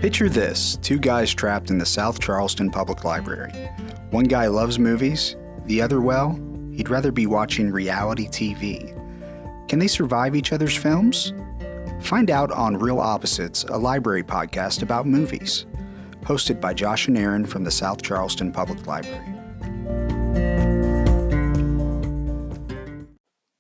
Picture this, two guys trapped in the South Charleston Public Library. One guy loves movies, the other, well, he'd rather be watching reality TV. Can they survive each other's films? Find out on Real Opposites, a library podcast about movies. Hosted by Josh and Aaron from the South Charleston Public Library.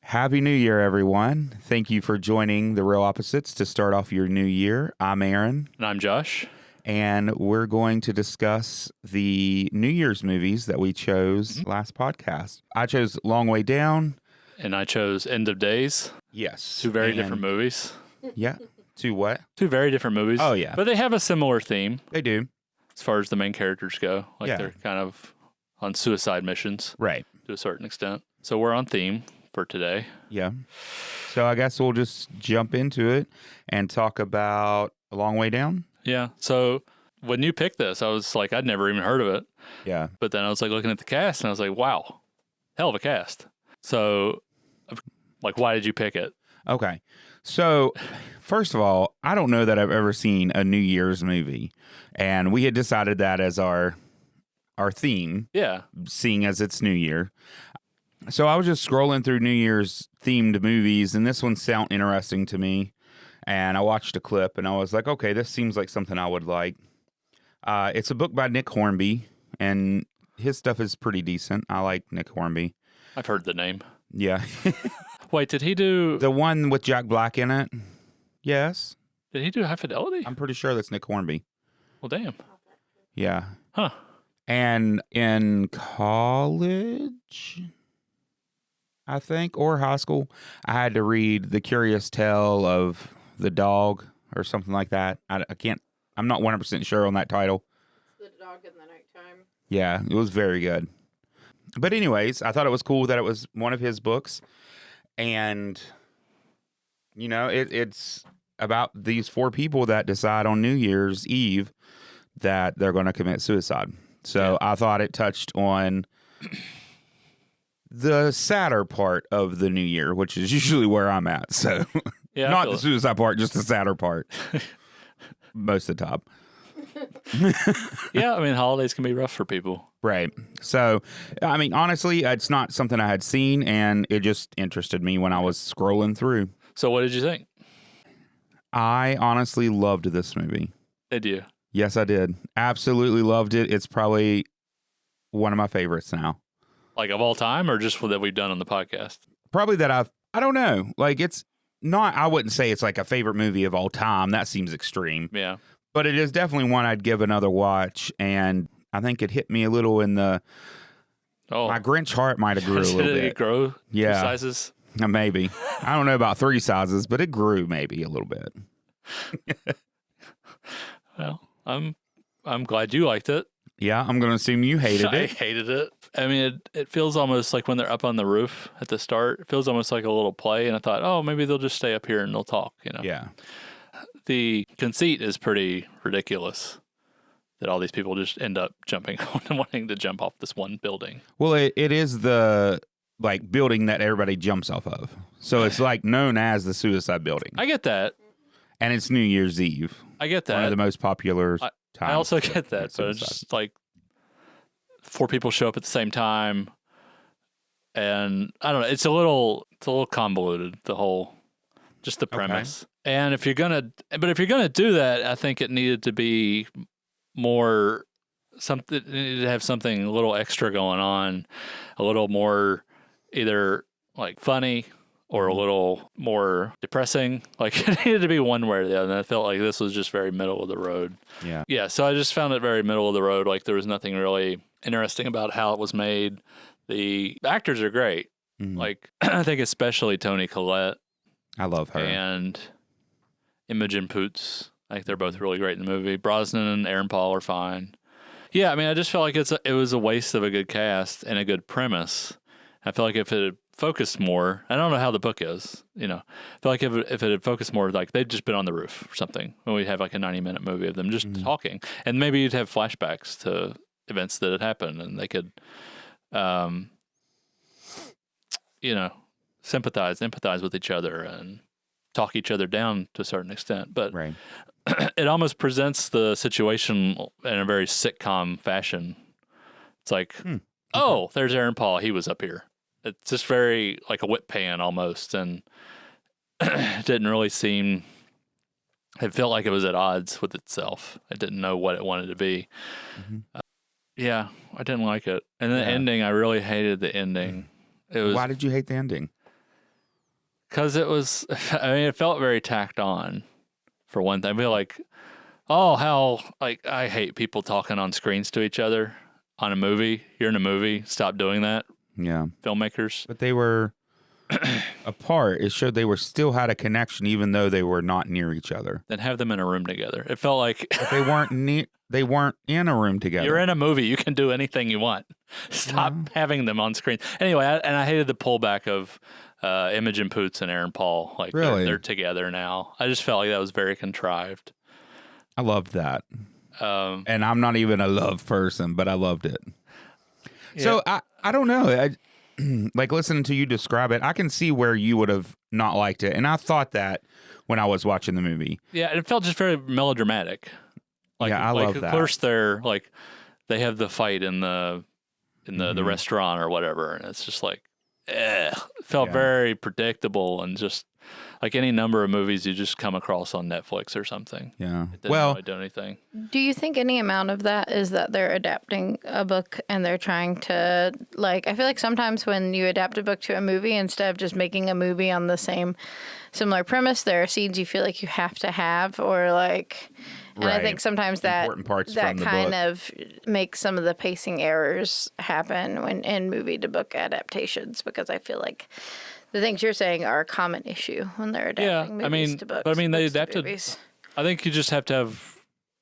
Happy New Year, everyone. Thank you for joining the Real Opposites to start off your new year. I'm Aaron. And I'm Josh. And we're going to discuss the New Year's movies that we chose last podcast. I chose Long Way Down. And I chose End of Days. Yes. Two very different movies. Yeah. Two what? Two very different movies. Oh, yeah. But they have a similar theme. They do. As far as the main characters go. Like Yeah. they're kind of on suicide missions. Right. To a certain extent. So we're on theme for today. Yeah. So I guess we'll just jump into it and talk about A Long Way Down. Yeah. So when you picked this, I was like, I'd never even heard of it. Yeah. But then I was like looking at the cast and I was like, wow, hell of a cast. So, like, why did you pick it? Okay. So, first of all, I don't know that I've ever seen a New Year's movie. And we had decided that as our theme. Yeah. Seeing as it's New Year. So I was just scrolling through New Year's themed movies, and this one sounded interesting to me. And I watched a clip, and I was like, okay, this seems like something I would like. It's a book by Nick Hornby, and his stuff is pretty decent. I like Nick Hornby. I've heard the name. Yeah. Wait, did he do... The one with Jack Black in it? Yes. Did he do High Fidelity? I'm pretty sure that's Nick Hornby. Well, damn. Yeah. Huh. And in college, I think, or high school, I had to read The Curious Tale of the Dog or something like that. I'm not 100% sure on that title. The Dog in the Nighttime. Yeah, it was very good. But anyways, I thought it was cool that it was one of his books. And, you know, it's about these four people that decide on New Year's Eve that they're going to commit suicide. So yeah. I thought it touched on the sadder part of the new year, which is usually where I'm at. So yeah, not the suicide part, just the sadder part. Most of the top. Yeah, I mean, holidays can be rough for people. Right. So, I mean, honestly, it's not something I had seen, and it just interested me when I was scrolling through. So what did you think? I honestly loved this movie. Did you? Yes, I did. Absolutely loved it. It's probably one of my favorites now. Like of all time, or just that we've done on the podcast? Probably that I don't know. Like it's not, I wouldn't say it's like a favorite movie of all time. That seems extreme. Yeah. But it is definitely one I'd give another watch. And I think it hit me a little in my Grinch heart might have grew a little bit. Did it grow? Yeah. 2 sizes? Maybe. I don't know about 3 sizes, but it grew maybe a little bit. Well, I'm glad you liked it. Yeah, I'm going to assume you hated it. I hated it. I mean, it feels almost like when they're up on the roof at the start, it feels almost like a little play. And I thought, oh, maybe they'll just stay up here and they'll talk, you know? Yeah. The conceit is pretty ridiculous that all these people just end up jumping and wanting to jump off this one building. Well, it is the building that everybody jumps off of. So it's like known as the suicide building. I get that. And it's New Year's Eve. I get that. One of the most popular times. I also get that, but it's just like 4 people show up at the same time, and I don't know. It's a little convoluted. The whole, just the premise. Okay. And if you're gonna do that, I think it needed to be more something. It needed to have something a little extra going on, a little more either like funny or a little more depressing. Like it needed to be one way or the other. And I felt like this was just very middle of the road. Yeah. Yeah. So I just found it very middle of the road. Like there was nothing really interesting about how it was made. The actors are great. Mm-hmm. Like I think especially Toni Collette. I love her. And Imogen Poots. I think they're both really great in the movie. Brosnan and Aaron Paul are fine. Yeah. I mean, I just felt like it was a waste of a good cast and a good premise. I feel like if it had focused more, I don't know how the book is, you know, I feel like if it had focused more, like they'd just been on the roof or something, when we'd have like a 90-minute movie of them just talking, and maybe you'd have flashbacks to events that had happened, and they could, you know, empathize with each other and talk each other down to a certain extent. But right. it almost presents the situation in a very sitcom fashion. It's like, oh, there's Aaron Paul. He was up here. It's just very like a whip pan almost, and it didn't really seem. It felt like it was at odds with itself. It didn't know what it wanted to be. Yeah, I didn't like it. And the ending, I really hated the ending. It was. Why did you hate the ending? Because it was. I mean, it felt very tacked on. For one thing, I feel like, oh, how like I hate people talking on screens to each other on a movie. You're in a movie. Stop doing that. Yeah, filmmakers. But they were apart. It showed they were still had a connection, even though they were not near each other. Then have them in a room together. It felt like but they weren't They weren't in a room together. You're in a movie. You can do anything you want. Stop having them on screen. Anyway, I hated the pullback of Imogen Poots and Aaron Paul. Like really? they're together now. I just felt like that was very contrived. I loved that. And I'm not even a love person, but I loved it. Yeah. So I don't know. Like listening to you describe it, I can see where you would have not liked it. And I thought that when I was watching the movie. Yeah, it felt just very melodramatic. Like, yeah, I love that. Of course, they have the fight in the restaurant or whatever, and it's just like, it felt very predictable and just like any number of movies you just come across on Netflix or something. Yeah, it didn't really do anything. Do you think any amount of that is that they're adapting a book and they're trying to like? I feel like sometimes when you adapt a book to a movie, instead of just making a movie on the similar premise, there are scenes you feel like you have to have, or like. And I think sometimes that kind of makes some of the pacing errors happen when in movie to book adaptations, because I feel like the things you're saying are a common issue when they're adapting movies to books. But I mean, they adapted. I think you just have to have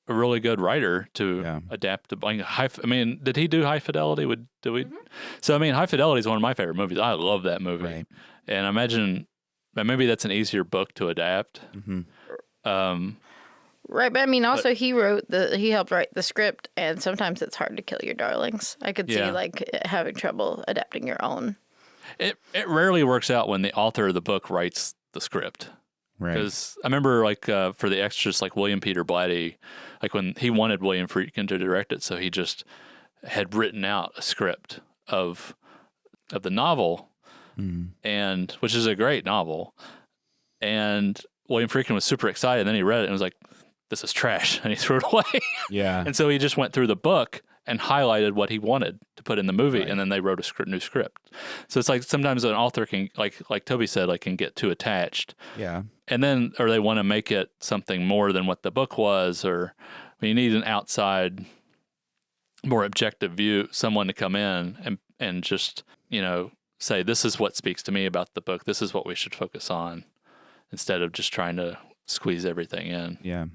a really good writer to adapt to. I mean, did he do High Fidelity? Did we? Mm-hmm. So I mean, High Fidelity is one of my favorite movies. I love that movie, and I imagine maybe that's an easier book to adapt. Mm-hmm. Right, but I mean, also he helped write the script, and sometimes it's hard to kill your darlings. I could see like having trouble adapting your own. It rarely works out when the author of the book writes the script. Right. Because I remember like for the extras, like William Peter Blatty, like when he wanted William Friedkin to direct it, so he just had written out a script of the novel, and which is a great novel, and William Friedkin was super excited, and then he read it and was like, this is trash, and he threw it away. Yeah. And so he just went through the book and highlighted what he wanted to put in the movie, and then they wrote a new script. So it's like sometimes an author can, like Toby said, like can get too attached. Yeah. And then, or they want to make it something more than what the book was, or you need an outside, more objective view, someone to come in and just, say, this is what speaks to me about the book. This is what we should focus on, instead of just trying to squeeze everything in. Yeah.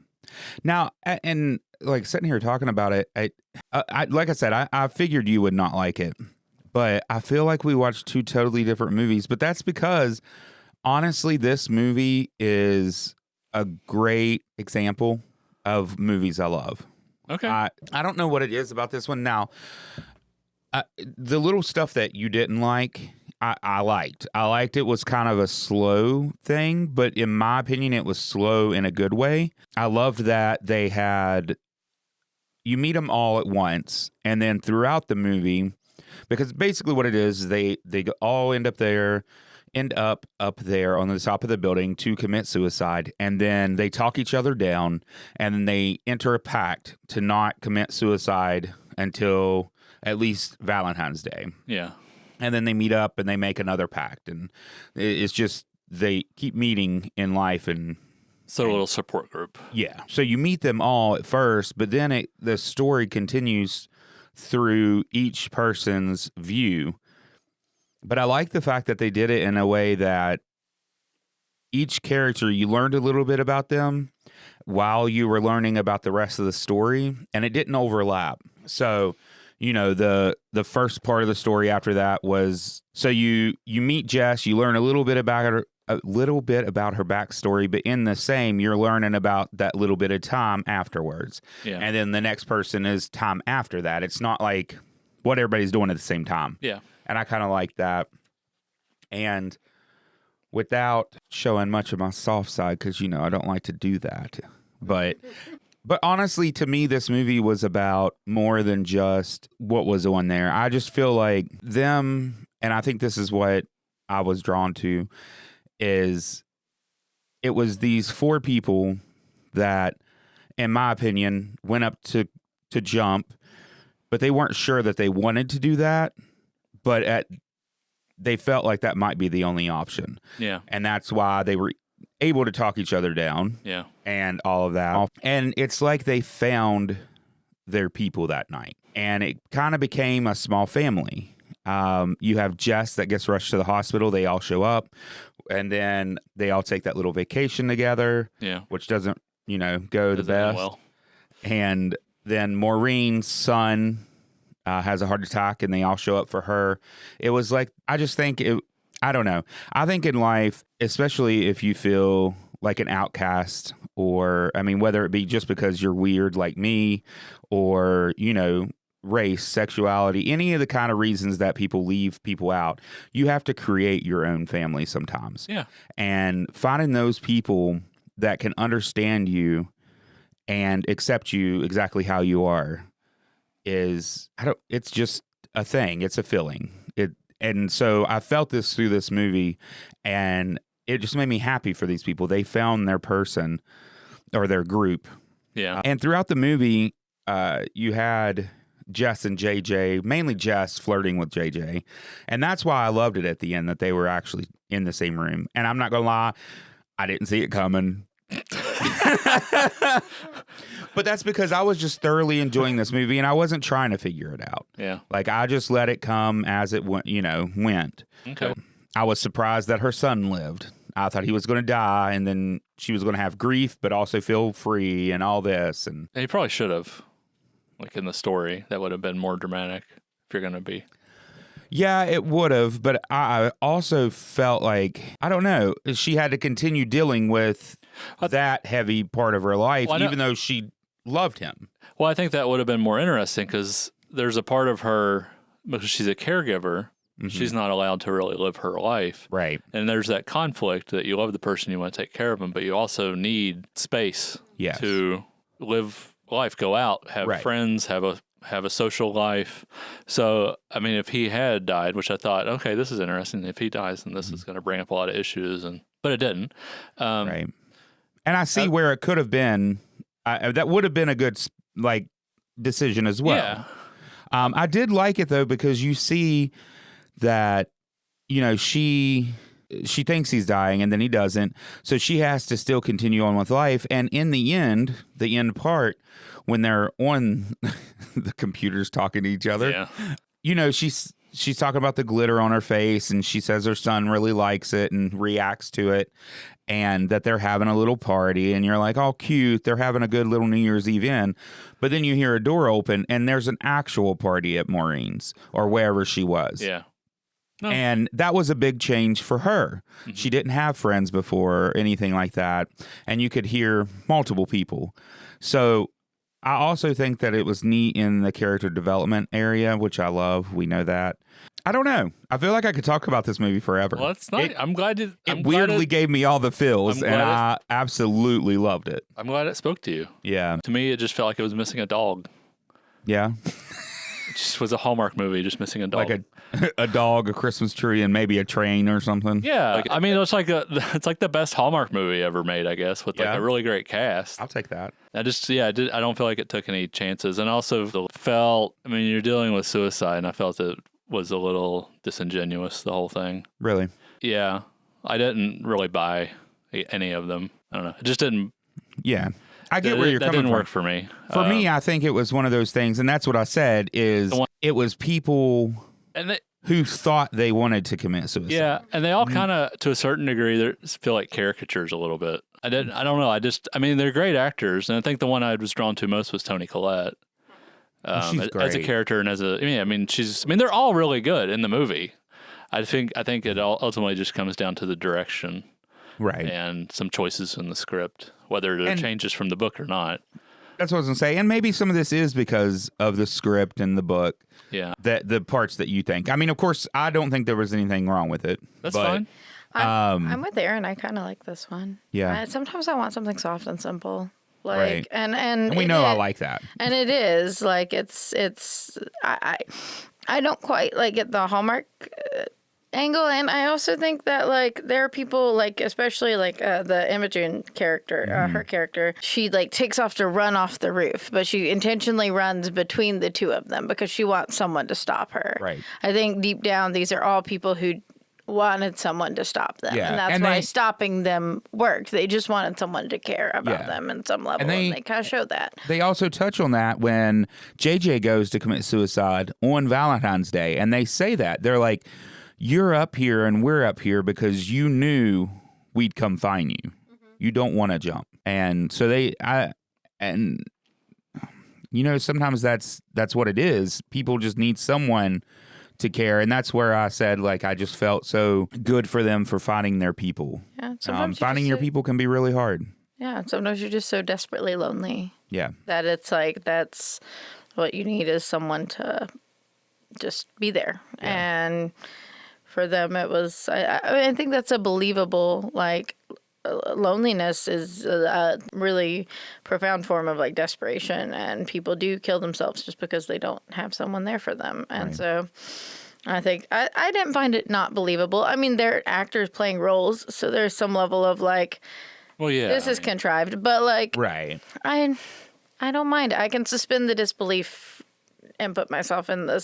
Now, and like sitting here talking about it, I like I said, I figured you would not like it, but I feel like we watched two totally different movies. But that's because, honestly, this movie is a great example of movies I love. Okay. I don't know what it is about this one. Now, the little stuff that you didn't like, I liked. I liked it was kind of a slow thing, but in my opinion, it was slow in a good way. I loved that you meet them all at once, and then throughout the movie, because basically what it is they all end up there on the top of the building to commit suicide, and then they talk each other down, and then they enter a pact to not commit suicide until at least Valentine's Day. Yeah. And then they meet up and they make another pact, and it's just they keep meeting in life, and so a little support group. Yeah. So you meet them all at first, but then the story continues through each person's view. But I like the fact that they did it in a way that each character, you learned a little bit about them while you were learning about the rest of the story, and it didn't overlap. So the first part of the story after that was, so you meet Jess, you learn a little bit about her backstory, but in the same, you're learning about that little bit of time afterwards. Yeah. And then the next person is time after that. It's not like what everybody's doing at the same time. Yeah. And I kind of like that. And without showing much of my soft side, because, I don't like to do that But honestly, to me, this movie was about more than just what was on there. I just feel like them, and I think this is what I was drawn to, is it was these 4 people that, in my opinion, went up to jump, but they weren't sure that they wanted to do that, but they felt like that might be the only option. Yeah. And that's why they were able to talk each other down. Yeah. And all of that. And it's like they found their people that night. And it kind of became a small family. You have Jess that gets rushed to the hospital. They all show up. And then they all take that little vacation together. Yeah. Which doesn't, go the Doesn't end best. well. And then Maureen's son has a heart attack, and they all show up for her. It was like, I just think I don't know. I think in life, especially if you feel like an outcast, or, whether it be just because you're weird like me, or, race, sexuality, any of the kind of reasons that people leave people out, you have to create your own family sometimes. Yeah. And finding those people that can understand you and accept you exactly how you are it's just a thing. It's a feeling. And so I felt this through this movie, and it just made me happy for these people. They found their person or their group. Yeah. And throughout the movie, you had Jess and JJ, mainly Jess flirting with JJ. And that's why I loved it at the end, that they were actually in the same room. And I'm not going to lie, I didn't see it coming. But that's because I was just thoroughly enjoying this movie, and I wasn't trying to figure it out. Yeah. Like, I just let it come as it went. Okay. I was surprised that her son lived. I thought he was going to die, and then she was going to have grief, but also feel free and all this. And he probably should have, like in the story, that would have been more dramatic if you're going to be. Yeah, it would have, but I also felt like, I don't know, she had to continue dealing with that heavy part of her life, even though she loved him. Well, I think that would have been more interesting because there's a part of her, because she's a caregiver, she's not allowed to really live her life. Right. And there's that conflict that you love the person, you want to take care of them, but you also need space to live life, go out, have friends, have a social life. So, if he had died, which I thought, okay, this is interesting. If he dies, then this is going to bring up a lot of issues, but it didn't. Right. And I see where it could have been. That would have been a good decision as well. Yeah. I did like it though, because you see that she thinks he's dying, and then he doesn't. So she has to still continue on with life. And in the end part, when they're on the computers talking to each other, she's talking about the glitter on her face, and she says her son really likes it and reacts to it, and that they're having a little party, and you're like, oh, cute, they're having a good little New Year's Eve in. But then you hear a door open, and there's an actual party at Maureen's or wherever she was. Yeah. No. And that was a big change for her. Mm-hmm. She didn't have friends before or anything like that. And you could hear multiple people. So I also think that it was neat in the character development area, which I love. We know that. I don't know. I feel like I could talk about this movie forever. Well, it's not. I'm glad it weirdly gave me all the feels, and I absolutely loved it. I'm glad it spoke to you. Yeah. To me, it just felt like it was missing a dog. Yeah. It just was a Hallmark movie, just missing a dog. Like a dog, a Christmas tree, and maybe a train or something. Yeah. It's like the best Hallmark movie ever made, I guess, with like a really great cast. I'll take that. I don't feel like it took any chances, and also felt. You're dealing with suicide, and I felt it was a little disingenuous, the whole thing. Really? Yeah. I didn't really buy any of them. I don't know. It just didn't. Yeah. I get where you're coming from. That didn't work for me. For me, I think it was one of those things, and that's what I said, is it was people who thought they wanted to commit suicide. Yeah, and they all kind of, to a certain degree, feel like caricatures a little bit. I don't know. They're great actors, and I think the one I was drawn to most was Toni Collette. She's great. As a character and they're all really good in the movie. I think it all ultimately just comes down to the direction. Right. And some choices in the script, whether they're changes from the book or not. That's what I was going to say. And maybe some of this is because of the script and the book. Yeah. The parts that you think. Of course, I don't think there was anything wrong with it. That's fine. I'm with Aaron. I kind of like this one. Yeah. Sometimes I want something soft and simple. Like, Right. and we know I like that. And it is like I don't quite like get the Hallmark angle, and I also think that like there are people like, especially like the Imogen character, her character, she like takes off to run off the roof, but she intentionally runs between the two of them because she wants someone to stop her. Right. I think deep down these are all people who wanted someone to stop them, Yeah. and that's And why they- stopping them worked. They just wanted someone to care about Yeah. them in some level, And and they- they kind of show that. They also touch on that when JJ goes to commit suicide on Valentine's Day, and they say that. They're like, you're up here and we're up here because you knew we'd come find you. You don't want to jump. And so sometimes that's what it is. People just need someone to care, and that's where I said, like, I just felt so good for them for finding their people. Yeah, sometimes Finding your people can be really hard. Yeah, sometimes you're just so desperately lonely Yeah. that it's like that's what you need is someone to just be there. And for them, it was. I think that's a believable like. Loneliness is a really profound form of like desperation, and people do kill themselves just because they don't have someone there for them. And so I think I didn't find it not believable. I mean, they're actors playing roles, so there's some level of like, well, yeah, this is contrived, but like, Right. I don't mind. I can suspend the disbelief and put myself in the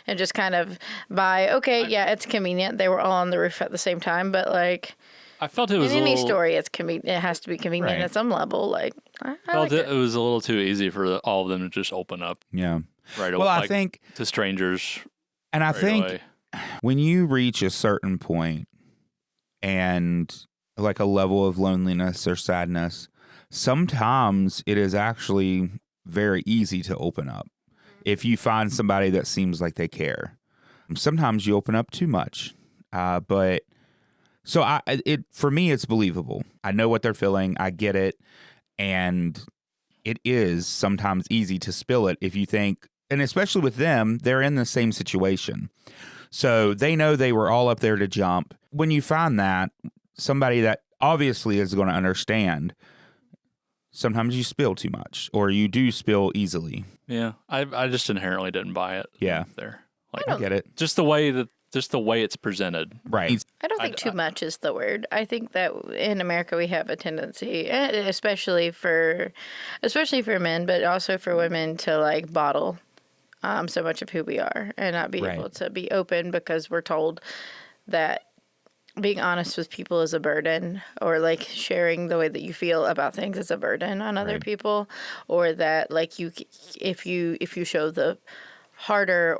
and just kind of it's convenient. They were all on the roof at the same time, but like. I felt it was in any story, it's convenient. It has to be convenient Right. at some level. Like I felt liked it was a little too easy for all of them to just open up Yeah. right away. Well, I like, think, to strangers. and I right think away. when you reach a certain point and like a level of loneliness or sadness, sometimes it is actually very easy to open up if you find somebody that seems like they care. Sometimes you open up too much, but so for me it's believable. I know what they're feeling. I get it, and it is sometimes easy to spill it if you think, and especially with them, they're in the same situation. So they know they were all up there to jump. When you find that, somebody that obviously is going to understand, sometimes you spill too much, or you do spill easily. Yeah, I just inherently didn't buy it. Yeah. There, like I get it. just the way it's presented. Right. I don't think too much is the word. I think that in America we have a tendency, especially for men, but also for women, to like bottle so much of who we are and not be able to be open because we're told that being honest with people is a burden, or like sharing the way that you feel about things is a burden on other people, or that like if you show the harder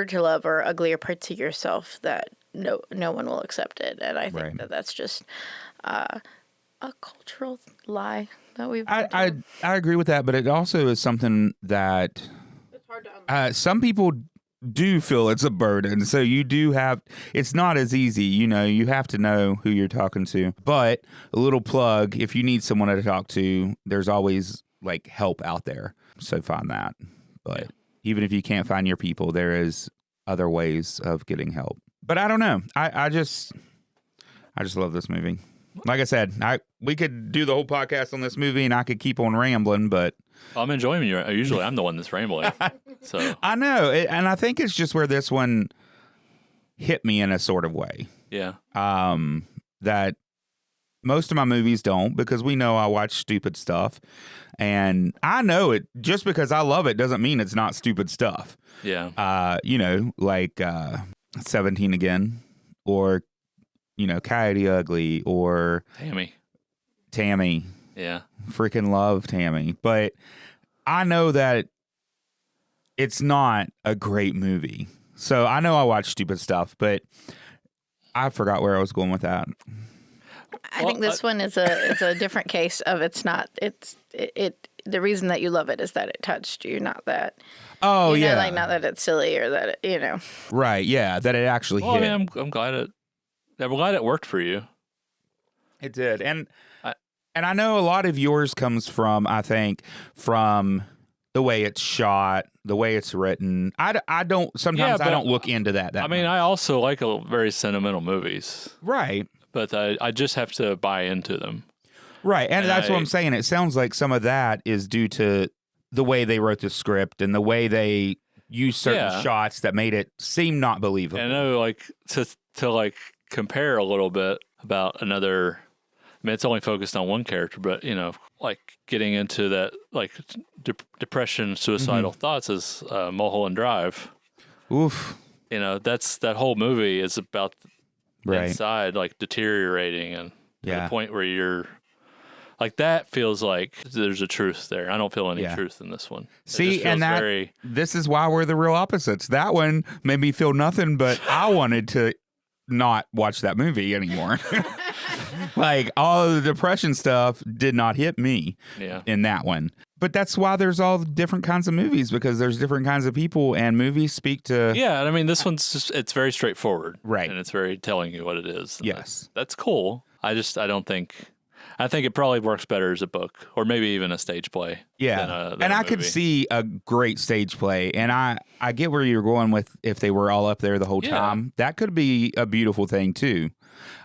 to love or uglier parts of yourself, that no one will accept it. And I think that that's just a cultural lie that we've been told. I agree with that, but it also is something that It's hard to some people do feel it's a burden. So you do have, it's not as easy, you have to know who you're talking to. But a little plug, if you need someone to talk to, there's always like help out there. So find that. But even if you can't find your people, there is other ways of getting help. But I don't know. I just love this movie. Like I said, we could do the whole podcast on this movie and I could keep on rambling, but I'm enjoying you. Usually I'm the one that's rambling. So I know. And I think it's just where this one hit me in a sort of way. Yeah. That most of my movies don't, because we know I watch stupid stuff. And I know it, just because I love it doesn't mean it's not stupid stuff. Yeah. Like 17 Again, or, Coyote Ugly, or Tammy. Yeah. Freaking love Tammy. But I know that it's not a great movie. So I know I watch stupid stuff, but I forgot where I was going with that. I think this one is a different case of the reason that you love it is that it touched you, not that. Oh, yeah. Like not that it's silly or that it, Right, yeah, that it actually hit. I mean, I'm glad it worked for you. It did. And I know a lot of yours comes from, I think, from the way it's shot, the way it's written. I don't look into that I mean, much. I also like very sentimental movies. Right. But I just have to buy into them. Right. And that's what I'm saying. It sounds like some of that is due to the way they wrote the script and the way they used certain shots that made it seem not believable. And I know, like, to like compare a little bit about another. I mean, it's only focused on one character, but like getting into that, like depression, suicidal thoughts is Mulholland Drive. Oof. That whole movie is about inside, like deteriorating, and to the point where you're like, that feels like there's a truth there. I don't feel any truth in this one. See, and this is why we're the real opposites. That one made me feel nothing, but I wanted to not watch that movie anymore. Like, all of the depression stuff did not hit me in that one. But that's why there's all the different kinds of movies, because there's different kinds of people, and movies speak to... Yeah, and I mean, this one's just, it's very straightforward. Right. And it's very telling you what it is. Yes. That's cool. I think it probably works better as a book, or maybe even a stage play. Yeah. And I could see a great stage play, and I get where you're going with if they were all up there the whole time. That could be a beautiful thing, too.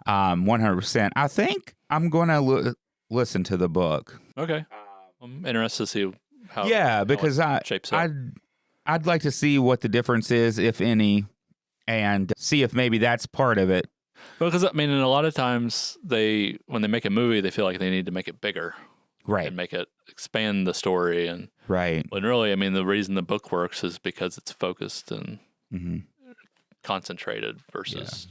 100%. I think I'm going to listen to the book. Okay. I'm interested to see how because it shapes up. I'd like to see what the difference is, if any, and see if maybe that's part of it. Because, I mean, and a lot of times when they make a movie, they feel like they need to make it bigger. Right. And make it expand the story. And right. When really, I mean, the reason the book works is because it's focused and concentrated versus...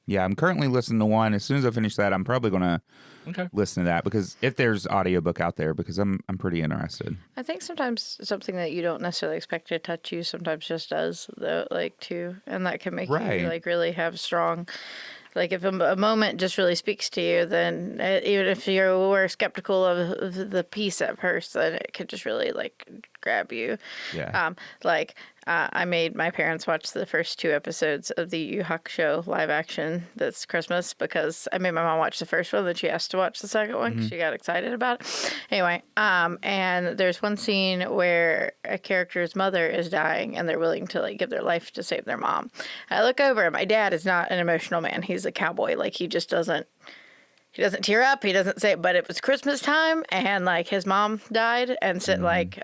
Yeah, I'm currently listening to one. As soon as I finish that, I'm probably going to listen to that, because if there's audiobook out there, because I'm pretty interested. I think sometimes something that you don't necessarily expect to touch you sometimes just does, though, like, too. And that can make you, like, really have strong... Like, if a moment just really speaks to you, then even if you were skeptical of the piece at first, then it could just really, like, grab you. Yeah. I made my parents watch the first 2 episodes of the Yu Hakusho live action this Christmas, because I made my mom watch the first one, then she asked to watch the second one because she got excited about it. Anyway, and there's one scene where a character's mother is dying and they're willing to, like, give their life to save their mom. I look over and my dad is not an emotional man. He's a cowboy. Like, he just doesn't tear up. He doesn't say, but it was Christmas time and, like, his mom died, and so, like,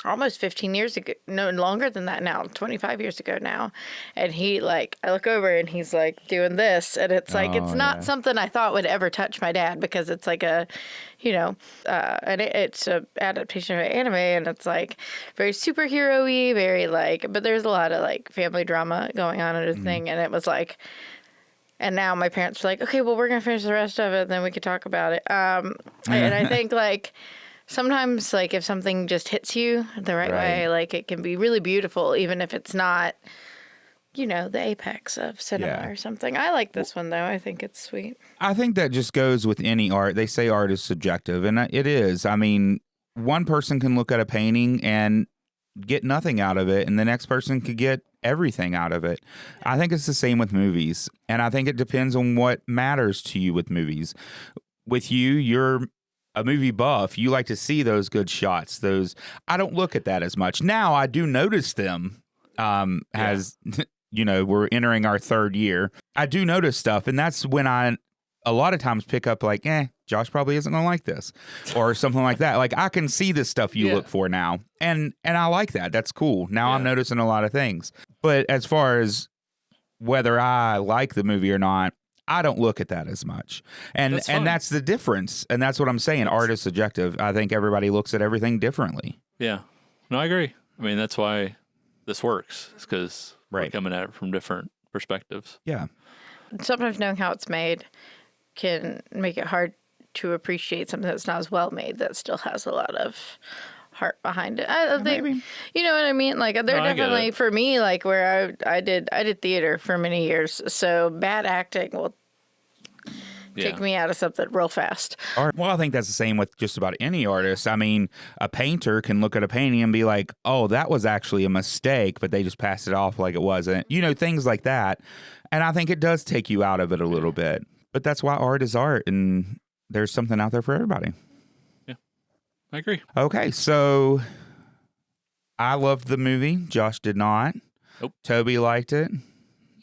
almost 15 years ago, no, longer than that now, 25 years ago now. And he, like, I look over and he's, like, doing this, and it's like, it's not something I thought would ever touch my dad, because it's like a, and it's a adaptation of an anime, and it's, like, very superhero-y, very, like, but there's a lot of, like, family drama going on in the thing, and it was, like, and now my parents were like, okay, well, we're going to finish the rest of it, and then we could talk about it. And I think, like, sometimes, like, if something just hits you the right way, like, it can be really beautiful, even if it's not, the apex of cinema or something. I like this one, though. I think it's sweet. I think that just goes with any art. They say art is subjective, and it is. I mean, one person can look at a painting and get nothing out of it, and the next person could get everything out of it. I think it's the same with movies, and I think it depends on what matters to you with movies. With you, you're a movie buff. You like to see those good shots. I don't look at that as much. Now I do notice them as we're entering our 3rd year. I do notice stuff, and that's when I a lot of times pick up, like, Josh probably isn't gonna like this, or something like that. Like, I can see the stuff you look for now, and I like that. That's cool. Now I'm noticing a lot of things. But as far as whether I like the movie or not, I don't look at that as much. And that's the difference. And that's what I'm saying. Art is subjective. I think everybody looks at everything differently. Yeah. No, I agree. I mean, that's why this works. It's because we're coming at it from different perspectives. Yeah. Sometimes knowing how it's made can make it hard to appreciate something that's not as well made, that still has a lot of heart behind it. I think, maybe. You know what I mean? Like, there definitely, for me, like, where I did theater for many years, so bad acting will take me out of something real fast. Well, I think that's the same with just about any artist. I mean, a painter can look at a painting and be like, oh, that was actually a mistake, but they just passed it off like it wasn't. Things like that. And I think it does take you out of it a little bit. But that's why art is art, and there's something out there for everybody. Yeah, I agree. Okay, so I loved the movie. Josh did not. Nope. Toby liked it,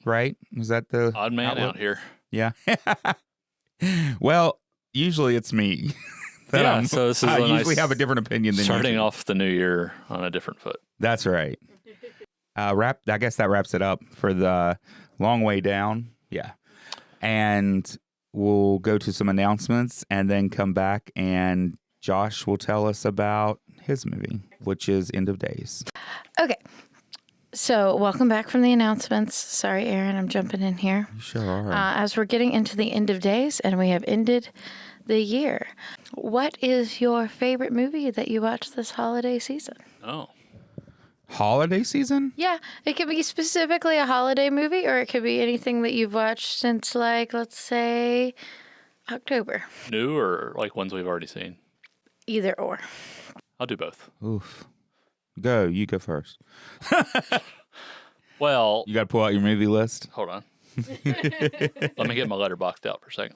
right? Was that the odd man outlook? Out here? Yeah. Well, usually it's me. Yeah, so this is I a usually nice have a different opinion than you starting do. off the new year on a different foot. That's right. I guess that wraps it up for the long way down. Yeah. And we'll go to some announcements and then come back and Josh will tell us about his movie, which is End of Days. Okay. So, welcome back from the announcements. Sorry, Aaron, I'm jumping in here. You sure are. As we're getting into the end of days and we have ended the year, what is your favorite movie that you watched this holiday season? Oh. Holiday season? Yeah, it could be specifically a holiday movie or it could be anything that you've watched since, like, let's say, October. New or like ones we've already seen? Either or. I'll do both. Oof. You go first. Well, You got to pull out your movie list. hold on. Let me get my letterboxed out for a second.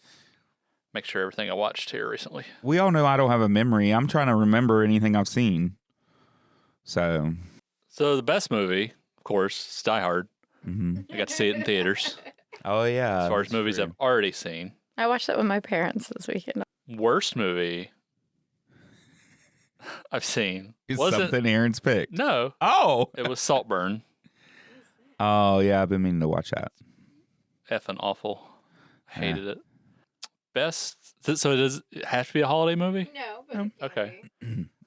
Make sure everything I watched here recently. We all know I don't have a memory. I'm trying to remember anything I've seen. So, So the best movie, of course, is Die Hard. mhm. I got to see it in theaters. Oh, yeah. As far as that's movies true. I've already seen. I watched that with my parents this weekend. Worst movie I've seen Is wasn't. something Aaron's picked. No, Oh. it was Saltburn. Oh, yeah. I've been meaning to watch that. Effing awful. Hated it. Best. So does it have to be a holiday movie? No, but Okay.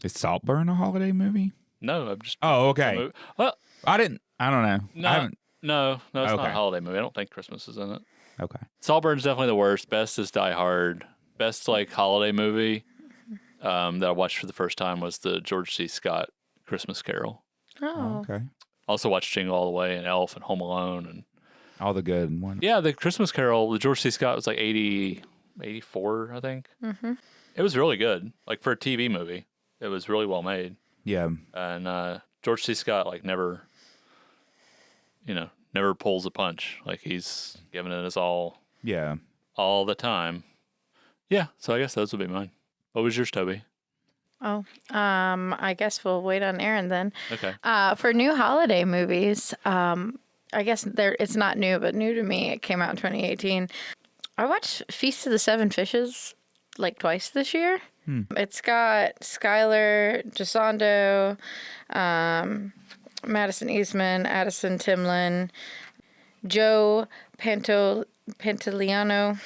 Is Saltburn a holiday movie? No, I'm just. Oh, okay. Movie. Well, I don't know. No. I haven't. no, it's not Okay. a holiday movie. I don't think Christmas is in it. Okay. Saltburn's definitely the worst. Best is Die Hard. Best like holiday movie that I watched for the first time was the George C. Scott Christmas Carol. Oh. Okay. Also watched Jingle All the Way and Elf and Home Alone and All the good ones. yeah, the Christmas Carol. The George C. Scott was like 84, I think. Mm-hmm. It was really good. Like for a TV movie, it was really well made. Yeah. And George C. Scott like never pulls a punch. Like he's giving it his all Yeah. the time. Yeah, so I guess those would be mine. What was yours, Toby? Oh, I guess we'll wait on Aaron then. Okay. For new holiday movies, I guess it's not new, but new to me. It came out in 2018. I watched Feast of the Seven Fishes like twice this year. It's got Skylar Gisondo, Madison Eastman, Addison Timlin, Joe Pantoliano.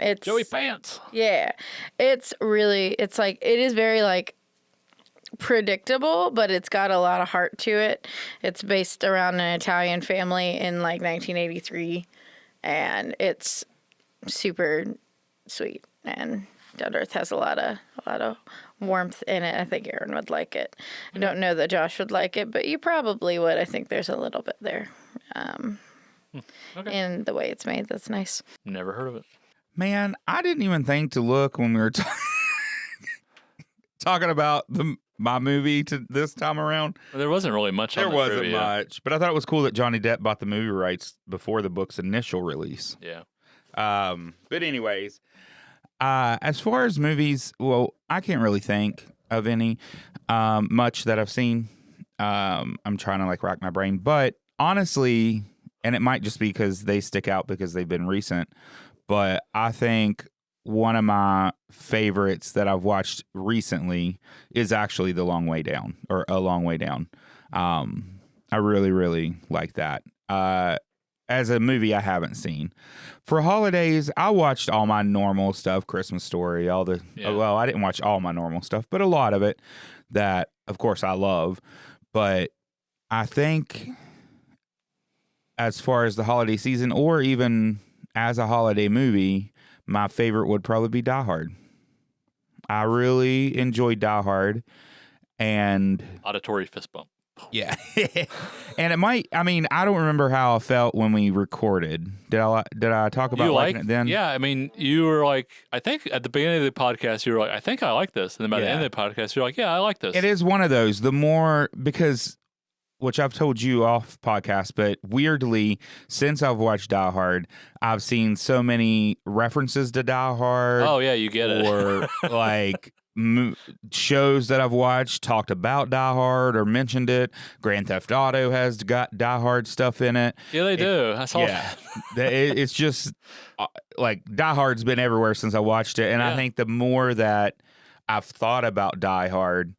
It's Joey Pants. Yeah, it is very like predictable, but it's got a lot of heart to it. It's based around an Italian family in like 1983, and it's super sweet. And Down to Earth has a lot of warmth in it. I think Aaron would like it. I don't know that Josh would like it, but you probably would. I think there's a little bit there. Okay. In the way it's made, that's nice. Never heard of it. Man, I didn't even think to look when we were talking about my movie to this time around. There wasn't really much on There the wasn't trivia. much, but I thought it was cool that Johnny Depp bought the movie rights before the book's initial release. Yeah. But anyways, as far as movies, well, I can't really think of any much that I've seen. I'm trying to like rack my brain, but honestly, and it might just be because they stick out because they've been recent, but I think one of my favorites that I've watched recently is actually The Long Way Down, or A Long Way Down. I really, really like that. As a movie I haven't seen. For holidays, I watched all my normal stuff, Christmas Story, well, I didn't watch all my normal stuff, but a lot of it that, of course, I love. But I think as far as the holiday season, or even as a holiday movie, my favorite would probably be Die Hard. I really enjoyed Die Hard, and Auditory fist bump. yeah, and I don't remember how I felt when we recorded. Did I talk about liking it then? Yeah, I mean, you were like, I think at the beginning of the podcast, you were like, I think I like this. And then by the end of the podcast, you're like, yeah, I like this. It is one of those. The more, because, which I've told you off podcast, but weirdly, since I've watched Die Hard, I've seen so many references to Die Hard. Oh, yeah, you get it. Or like shows that I've watched talked about Die Hard or mentioned it. Grand Theft Auto has got Die Hard stuff in it. Yeah, they do. I saw that. It's just like Die Hard's been everywhere since I watched it, and I think the more that I've thought about Die Hard,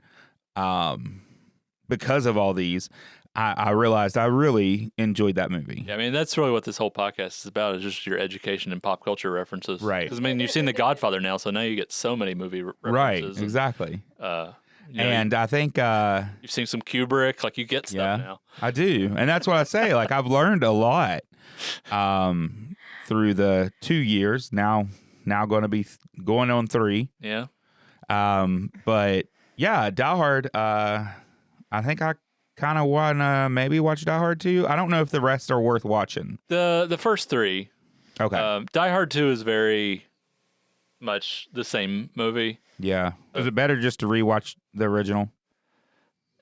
because of all these, I realized I really enjoyed that movie. Yeah, I mean, that's really what this whole podcast is about, is just your education and pop culture references. Right. Because, I mean, you've seen The Godfather now, so now you get so many movie references. Right, exactly. And I think... you've seen some Kubrick. Like, you get stuff now. I do. And that's what I say. Like, I've learned a lot through the 2 years. Now going to be going on 3. Yeah. But, yeah, Die Hard, I think I kind of want to maybe watch Die Hard 2. I don't know if the rest are worth watching. The first 3. Okay. Die Hard 2 is very much the same movie. Yeah. Is it better just to rewatch the original?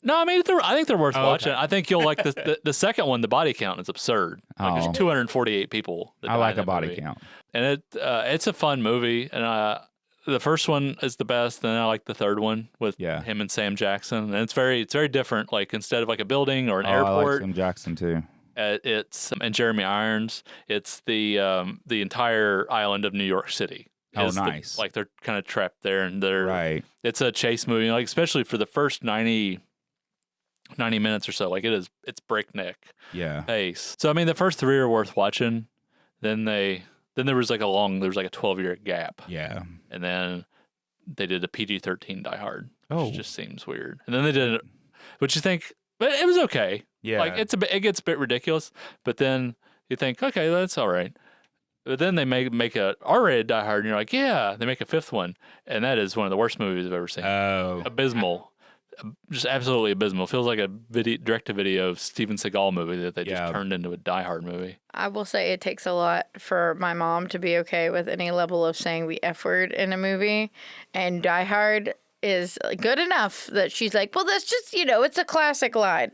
No, I mean, I think they're worth watching. Okay. I think you'll like the second one. The body count is absurd. Like, there's 248 people. That I die like in a that body movie. count. And it's a fun movie. And the first one is the best. Then I like the third one with him and Sam Jackson. And it's very different. Like, instead of like a building or an I like airport, Sam Jackson too. It's and Jeremy Irons. It's the entire island of New York City. Oh, nice. Like, they're kind of trapped there, and they're right. It's a chase movie, like, especially for the first 90 minutes or so. Like, it's breakneck pace. So I mean, the first 3 are worth watching. Then there was like a 12-year gap. Yeah. And then they did a PG-13 Die Hard. Oh. Which just seems weird. And then they did it, which you think, but it was okay. Yeah. Like, it gets a bit ridiculous, but then you think, okay, that's all right. But then they make a R-rated Die Hard, and you're like, yeah. They make a 5th one, and that is one of the worst movies I've ever seen. Oh. Abysmal. Just absolutely abysmal. Feels like a direct-to-video Steven Seagal movie that they just turned into a Die Hard movie. I will say it takes a lot for my mom to be okay with any level of saying the F word in a movie, and Die Hard is good enough that she's like, well, that's just, it's a classic line.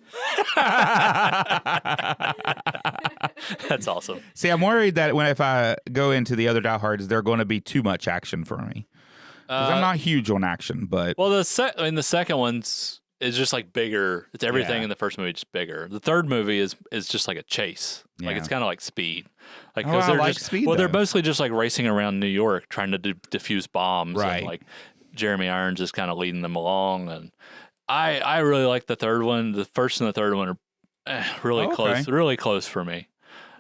That's awesome. See, I'm worried that if I go into the other Die Hards, they're going to be too much action for me. Because I'm not huge on action, but... Well, the second one's is just like bigger. It's everything in the first movie, just bigger. The third movie is just like a chase. Yeah. Like, it's kind of like Speed. Like, I they're like just, Speed, they're though. mostly just like racing around New York trying to defuse bombs. Right. And, like, Jeremy Irons is kind of leading them along. And I really like the third one. The first and the third one are really close for me.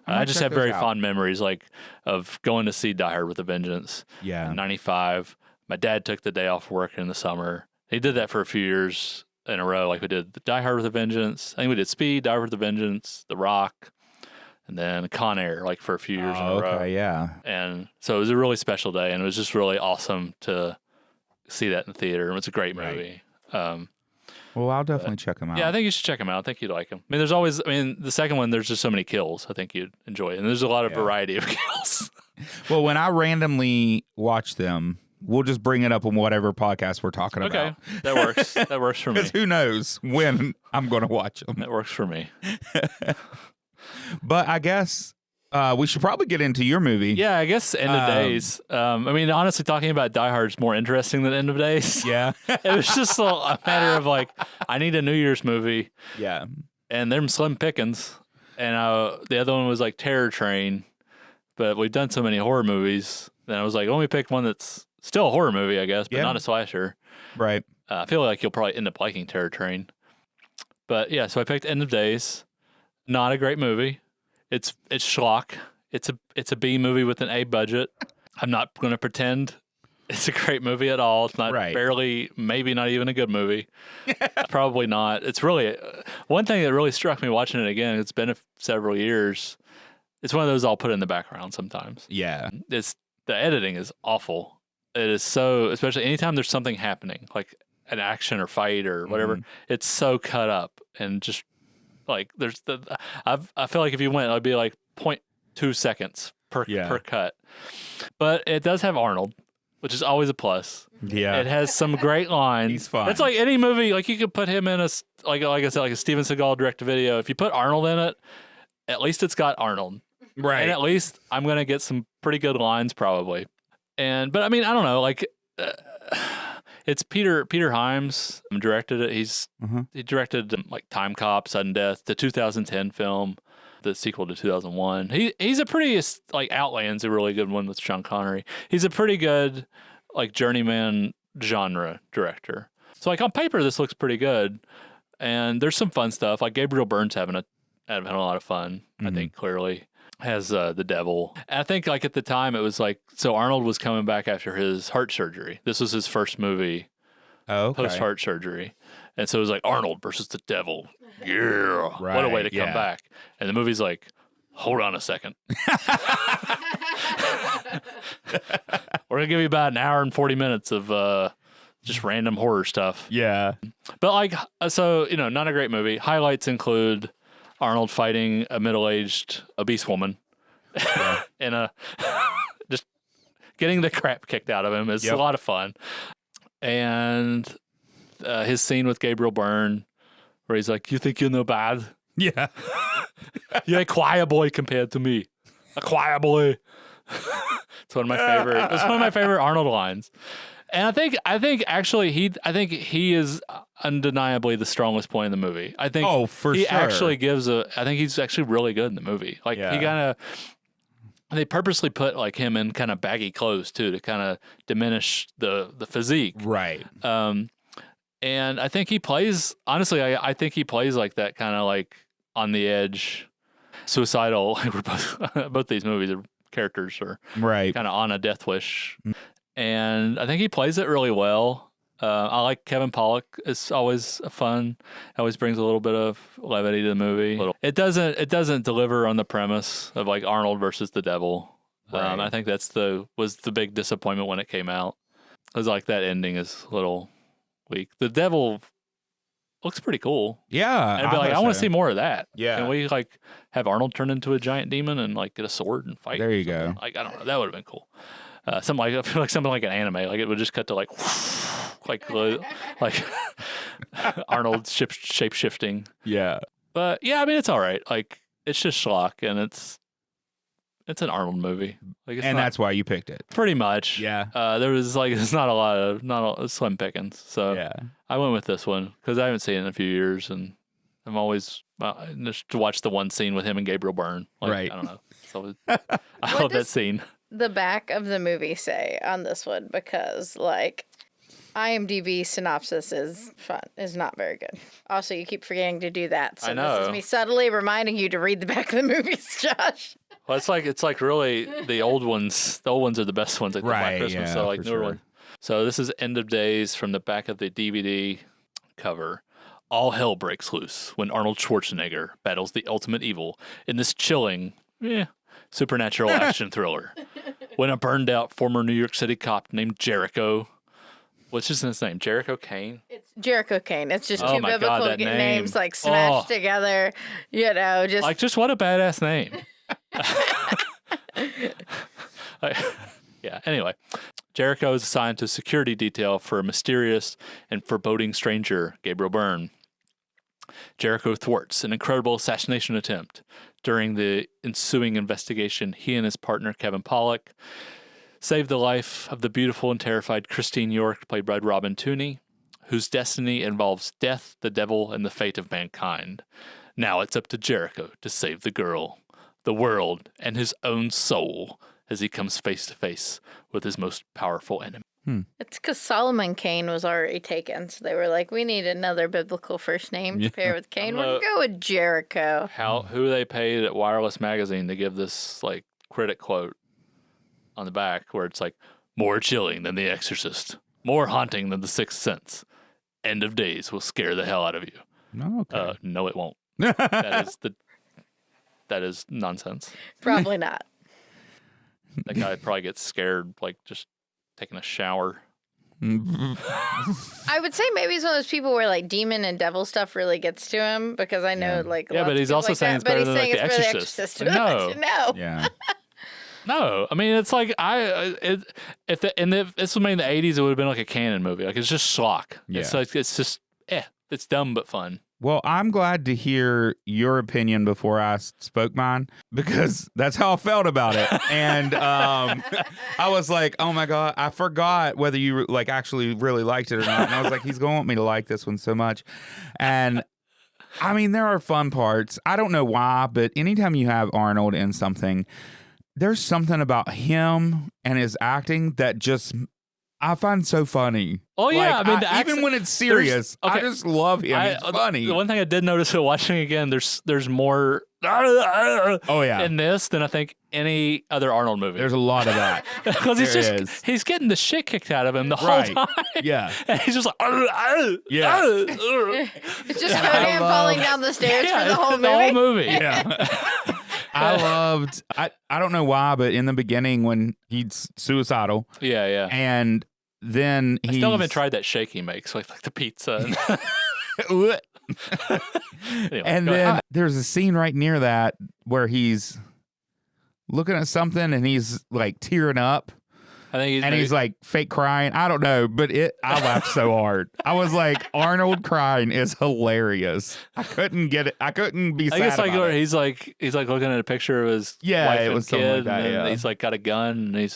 I just have very fond memories, like, of going to see Die Hard with a Vengeance. Yeah. In 95. My dad took the day off work in the summer. He did that for a few years in a row. Like, we did Die Hard with a Vengeance. I think we did Speed, Die Hard with a Vengeance, The Rock, and then Con Air, like, for a few years in a row. Okay, yeah. And so it was a really special day, and it was just really awesome to see that in the theater. It was a great movie. Well, I'll definitely check them out. Yeah, I think you should check them out. I think you'd like them. I mean, the second one, there's just so many kills. I think you'd enjoy it. And there's a lot of variety of kills. Well, when I randomly watch them, we'll just bring it up on whatever podcast we're talking about. Okay, that works. That works for me. Because who knows when I'm going to watch them. That works for me. But I guess we should probably get into your movie. Yeah, I guess End of Days. I mean, honestly, talking about Die Hard is more interesting than End of Days. Yeah. It was just a matter of, like, I need a New Year's movie. Yeah. And they're slim pickings. And the other one was, like, Terror Train. But we've done so many horror movies. Then I was like, let me pick one that's still a horror movie, I guess, but not a slasher. Right. I feel like you'll probably end up liking Terror Train. But yeah, so I picked End of Days. Not a great movie. It's schlock. It's a B movie with an A budget. I'm not going to pretend it's a great movie at all. It's not maybe not even a good movie. Probably not. It's really one thing that really struck me watching it again. It's been several years. It's one of those I'll put in the background sometimes. Yeah. The editing is awful. It is so, especially anytime there's something happening, like an action or fight or whatever, it's so cut up and just like I feel like if you went, it'd be like 0.2 seconds per cut. But it does have Arnold, which is always a plus. Yeah. It has some great lines. He's fun. It's like any movie, like you could put him in like I said, like a Steven Seagal direct to video. If you put Arnold in it, at least it's got Arnold. Right. And at least I'm going to get some pretty good lines probably. But I mean, I don't know, like It's Peter Hyams directed it. He directed like Time Cop, Sudden Death, the 2010 film, the sequel to 2001. He's a pretty like Outland's a really good one with Sean Connery. He's a pretty good like journeyman genre director. So like on paper this looks pretty good, and there's some fun stuff. Like Gabriel Byrne's having a lot of fun. I think clearly has the devil. And I think like at the time it was like, so Arnold was coming back after his heart surgery. This was his first movie post heart surgery, and so it was like Arnold versus the devil. Yeah, what a way to come back. And the movie's like, hold on a second. We're gonna give you about an hour and 40 minutes of just random horror stuff. Yeah. But like, so, not a great movie. Highlights include Arnold fighting a middle-aged obese woman and just getting the crap kicked out of him is a lot of fun. And his scene with Gabriel Byrne where he's like, you think you're no bad? Yeah. You're a quiet boy compared to me. A quiet boy. It's one of my favorite. It's one of my favorite Arnold lines. And I think actually he is undeniably the strongest point in the movie. I think he actually gives I think he's actually really good in the movie. Like they purposely put like him in kind of baggy clothes too to kind of diminish the physique. Right. And I think he plays, honestly, I think he plays like that kind of like on the edge, suicidal. Like we're both these movies are characters are kind of on a death wish. And I think he plays it really well. I like Kevin Pollak. It's always fun. Always brings a little bit of levity to the movie. It doesn't deliver on the premise of like Arnold versus the devil. Right. I think was the big disappointment when it came out. It was like that ending is a little weak. The devil looks pretty cool. Yeah, and I'd be like, I want to see more of that. Yeah, can we like have Arnold turn into a giant demon and like get a sword and fight? There you go. Like I don't know, that would have been cool. I feel like something like an anime. Like it would just cut to like Arnold shape shifting. Yeah, but yeah, I mean it's all right. Like it's just schlock, and it's an Arnold movie. Like, that's why you picked it. Pretty much. Yeah. There was like it's not a slim pickings. So yeah, I went with this one because I haven't seen it in a few years, and I'm always just to watch the one scene with him and Gabriel Byrne. Like, right. I don't know. So I love that scene. The back of the movie say on this one, because like IMDb synopsis is not very good. Also, you keep forgetting to do that. So I know. This is me subtly reminding you to read the back of the movies, Josh. Well, it's like really the old ones. The old ones are the best ones. Like Black Christmas. Yeah, so like newer ones. So this is End of Days from the back of the DVD cover. All hell breaks loose when Arnold Schwarzenegger battles the ultimate evil in this chilling, supernatural action thriller. When a burned out former New York City cop named Jericho, what's his name? Jericho Kane? It's Jericho Kane. It's just two biblical names like smashed together. Just what a badass name. Anyway, Jericho is assigned to security detail for a mysterious and foreboding stranger, Gabriel Byrne. Jericho thwarts an incredible assassination attempt. During the ensuing investigation, he and his partner, Kevin Pollak, save the life of the beautiful and terrified Christine York, played by Robin Tooney, whose destiny involves death, the devil, and the fate of mankind. Now it's up to Jericho to save the girl, the world, and his own soul as he comes face to face with his most powerful enemy. It's because Solomon Kane was already taken, so they were like, we need another biblical first name to pair with Kane. We're going to go with Jericho. Who they paid at Wireless Magazine to give this like critic quote on the back where it's like, more chilling than The Exorcist, more haunting than The Sixth Sense. End of Days will scare the hell out of you. No, okay. No, it won't. That is nonsense. Probably not. That guy probably gets scared, like just taking a shower. I would say maybe he's one of those people where like demon and devil stuff really gets to him, because I know like but he's also saying it's better than like The Exorcist. No. Yeah. No, I mean it's like if this was made in the 80s, it would have been like a canon movie. Like it's just schlock. Yeah. It's just it's dumb but fun. Well, I'm glad to hear your opinion before I spoke mine because that's how I felt about it. And I was like, oh my God, I forgot whether you like actually really liked it or not. And I was like, he's going to want me to like this one so much. And I mean, there are fun parts. I don't know why, but anytime you have Arnold in something, there's something about him and his acting that just I find so funny. Oh yeah, like, I mean, even when it's serious, I just love him. It's funny. The one thing I did notice while watching again, there's more in this than I think any other Arnold movie. There's a lot of that because he's getting the shit kicked out of him the whole time. Yeah, and he's just like yeah. It's just him falling down the stairs for the whole movie. The whole movie. Yeah. I don't know why, but in the beginning when he's suicidal. Yeah. And then I still haven't tried that shake he makes, like the pizza. Anyway, and then there's a scene right near that where he's looking at something and he's like tearing up. I think he's like fake crying. I don't know, but I laughed so hard. I was like, Arnold crying is hilarious. I couldn't get it. I couldn't be sad. I guess like he's like looking at a picture of his wife it was and kid, like that, and he's like got a gun. And he's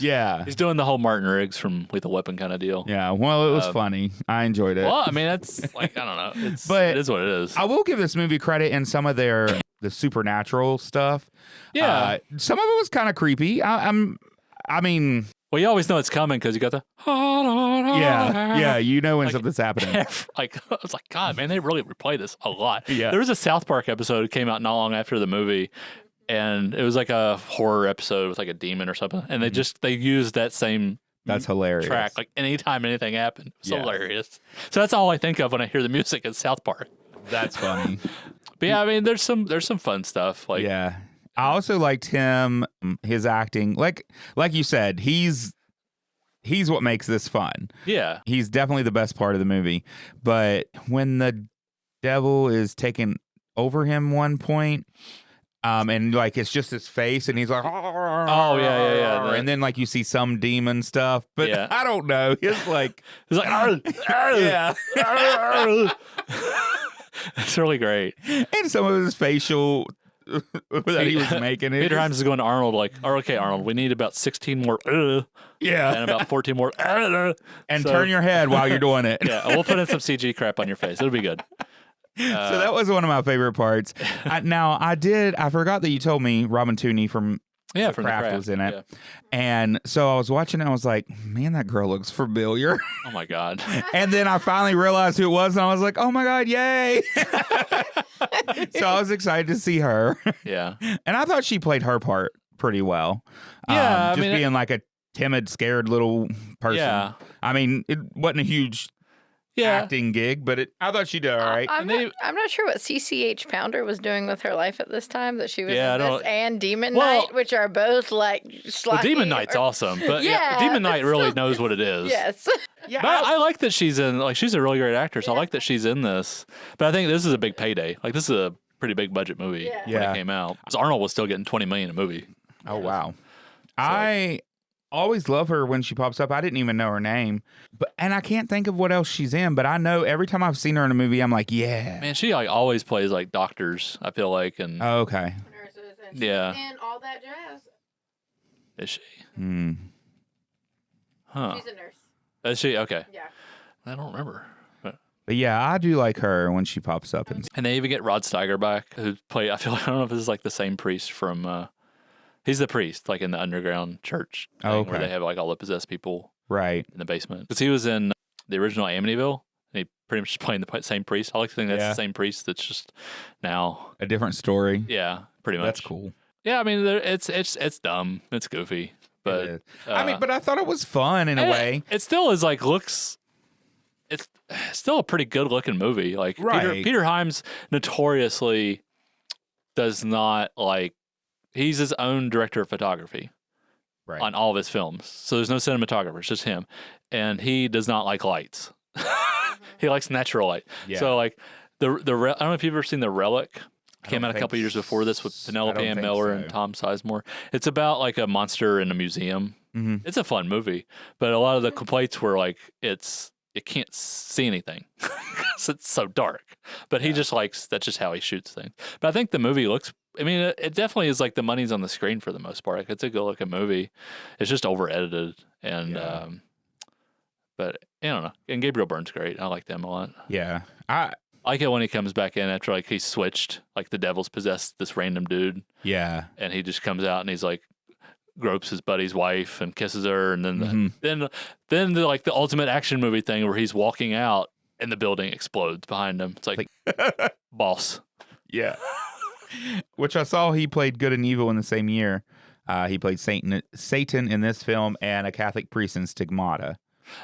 doing the whole Martin Riggs from Lethal Weapon kind of deal. Yeah, well, it was funny. I enjoyed it. Well, I mean, that's like I don't know. It is what it is. I will give this movie credit in some of the supernatural stuff. Yeah, some of it was kind of creepy. I mean. Well, you always know it's coming because you got the yeah, you know when something's happening. Like I was like, God, man, they really replay this a lot. Yeah, there was a South Park episode that came out not long after the movie, and it was like a horror episode with like a demon or something, and they used that same that's hilarious track like anytime anything happened. It's hilarious. So that's all I think of when I hear the music in South Park. That's funny. But yeah, I mean, there's some fun stuff. Like I also liked his acting. Like you said, he's what makes this fun. Yeah. He's definitely the best part of the movie. But when the devil is taking over him one point, and like it's just his face and he's like, oh yeah. And then like you see some demon stuff, but I don't know. He's like yeah. It's really great. And some of his facial that he was making it. Peter Hyams is going to Arnold like, okay, Arnold, we need about 16 more and about 14 more and turn your head while you're doing it. Yeah, we'll put in some CG crap on your face. It'll be good. So that was one of my favorite parts. I forgot that you told me Robin Tooney from The Craft was in it. Yeah. And so I was watching it and I was like, man, that girl looks familiar. Oh my God. And then I finally realized who it was and I was like, oh my God, yay. So I was excited to see her. Yeah. And I thought she played her part pretty well. Yeah. Just being like a timid, scared little person. Yeah. I mean, it wasn't a huge acting gig, but I thought she did all right. I'm not sure what CCH Pounder was doing with her life at this time, that she was in this and Demon Knight, which are both like well, Demon Knight's awesome, but Demon Knight really knows what it is. Yes. Yeah, but I like that she's in, like, she's a really great actress. I like that she's in this, but I think this is a big payday. Like, this is a pretty big budget movie when it came out. Because Arnold was still getting $20 million a movie. Oh, wow. I always love her when she pops up. I didn't even know her name, and I can't think of what else she's in. But I know every time I've seen her in a movie, I'm like, yeah. Man, she like always plays like doctors. I feel like, and okay, nurses and and all that jazz. Is she? Huh? She's a nurse. Is she? Okay. Yeah. I don't remember. But yeah, I do like her when she pops up. And they even get Rod Steiger back, who played. I feel like I don't know if this is like the same priest from. He's the priest, like in the underground church thing, where they have like all the possessed people in the basement. Because he was in the original Amityville, and he pretty much playing the same priest. I like to think that's the same priest that's just now a different story. Yeah, pretty much. That's cool. Yeah, I mean, it's dumb, it's goofy, but but I thought it was fun in a way. It still is like looks. It's still a pretty good looking movie. Like Peter Hyams notoriously does not like. He's his own director of photography on all of his films. So there's no cinematographer. It's just him. And he does not like lights. He likes natural light. Yeah. So like I don't know if you've ever seen The Relic. Came out a couple years before this with Penelope Ann Miller and Tom Sizemore. It's about like a monster in a museum. Mm-hmm. It's a fun movie. But a lot of the complaints were like it's you can't see anything because it's so dark. But he just likes, that's just how he shoots things. But I think the movie looks, I mean, it definitely is like the money's on the screen for the most part. Like, it's a good looking movie. It's just over edited. And, but I don't know. And Gabriel Byrne's great. I like them a lot. Yeah. I like it when he comes back in after like he switched, like the devil's possessed this random dude. Yeah. And he just comes out and he's like, gropes his buddy's wife and kisses her, and then then the, like the ultimate action movie thing where he's walking out and the building explodes behind him. It's like boss. Yeah. Which I saw he played good and evil in the same year. He played Satan in this film and a Catholic priest in Stigmata.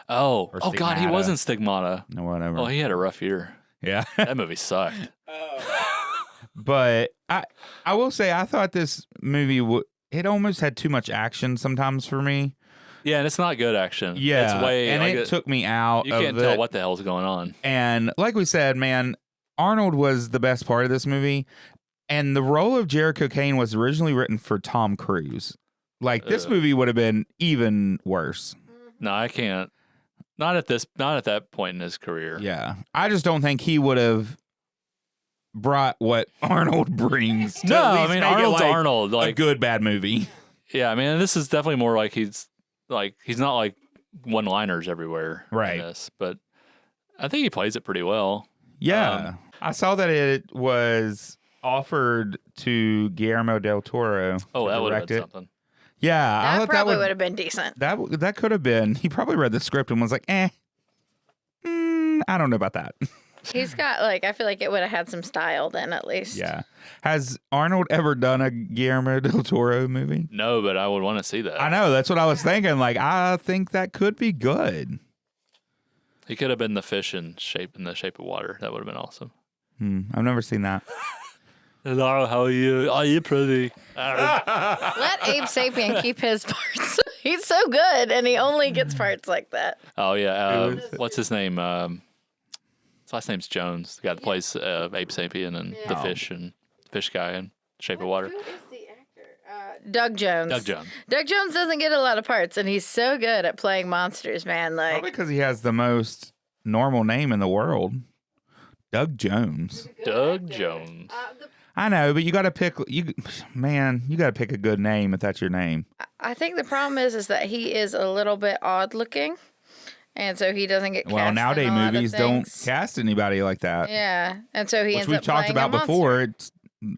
Oh God, he Stigmata. wasn't Stigmata. No, whatever. Oh, he had a rough year. Yeah. That movie sucked. But I will say I thought this movie it almost had too much action sometimes for me. Yeah, and it's not good action. Yeah, it's way, and like it took me out. You of can't it. tell what the hell's going on. And like we said, man, Arnold was the best part of this movie. And the role of Jericho Kane was originally written for Tom Cruise. Like, this movie would have been even worse. No, I can't. Not at that point in his career. Yeah. I just don't think he would have brought what Arnold brings. To No, at I least mean, make it Arnold's like Arnold. a Like, good, bad movie. yeah, I mean, this is definitely more like he's not like one-liners everywhere. Right. In this, but I think he plays it pretty well. Yeah. I saw that it was offered to Guillermo del Toro. Oh, to that would have direct been it. something. Yeah. I That thought probably that would have been decent. That could have been. He probably read the script and was like, I don't know about that. He's got I feel like it would have had some style then at least. Yeah. Has Arnold ever done a Guillermo del Toro movie? No, but I would want to see that. I know. That's what I was thinking. Like, I think that could be good. He could have been the fish in the shape of water. That would have been awesome. I've never seen that. Hello, how are you? Are you pretty? Let Abe Sapien keep his parts. He's so good, and he only gets parts like that. Oh yeah. What's his name? His last name's Jones. The guy that plays Abe Sapien and the fish guy in Shape of Water. Who is the actor? Doug Jones. Doug Jones. Doug Jones doesn't get a lot of parts, and he's so good at playing monsters, man. Probably because he has the most normal name in the world. Doug Jones. Doug Jones. I know, but you got to pick. You got to pick a good name if that's your name. I think the problem is that he is a little bit odd looking, and so he doesn't get cast. Well, nowadays in a lot of movies don't things. cast anybody like that. Yeah, and so he Which ends we've up talked playing a about monster. before. It's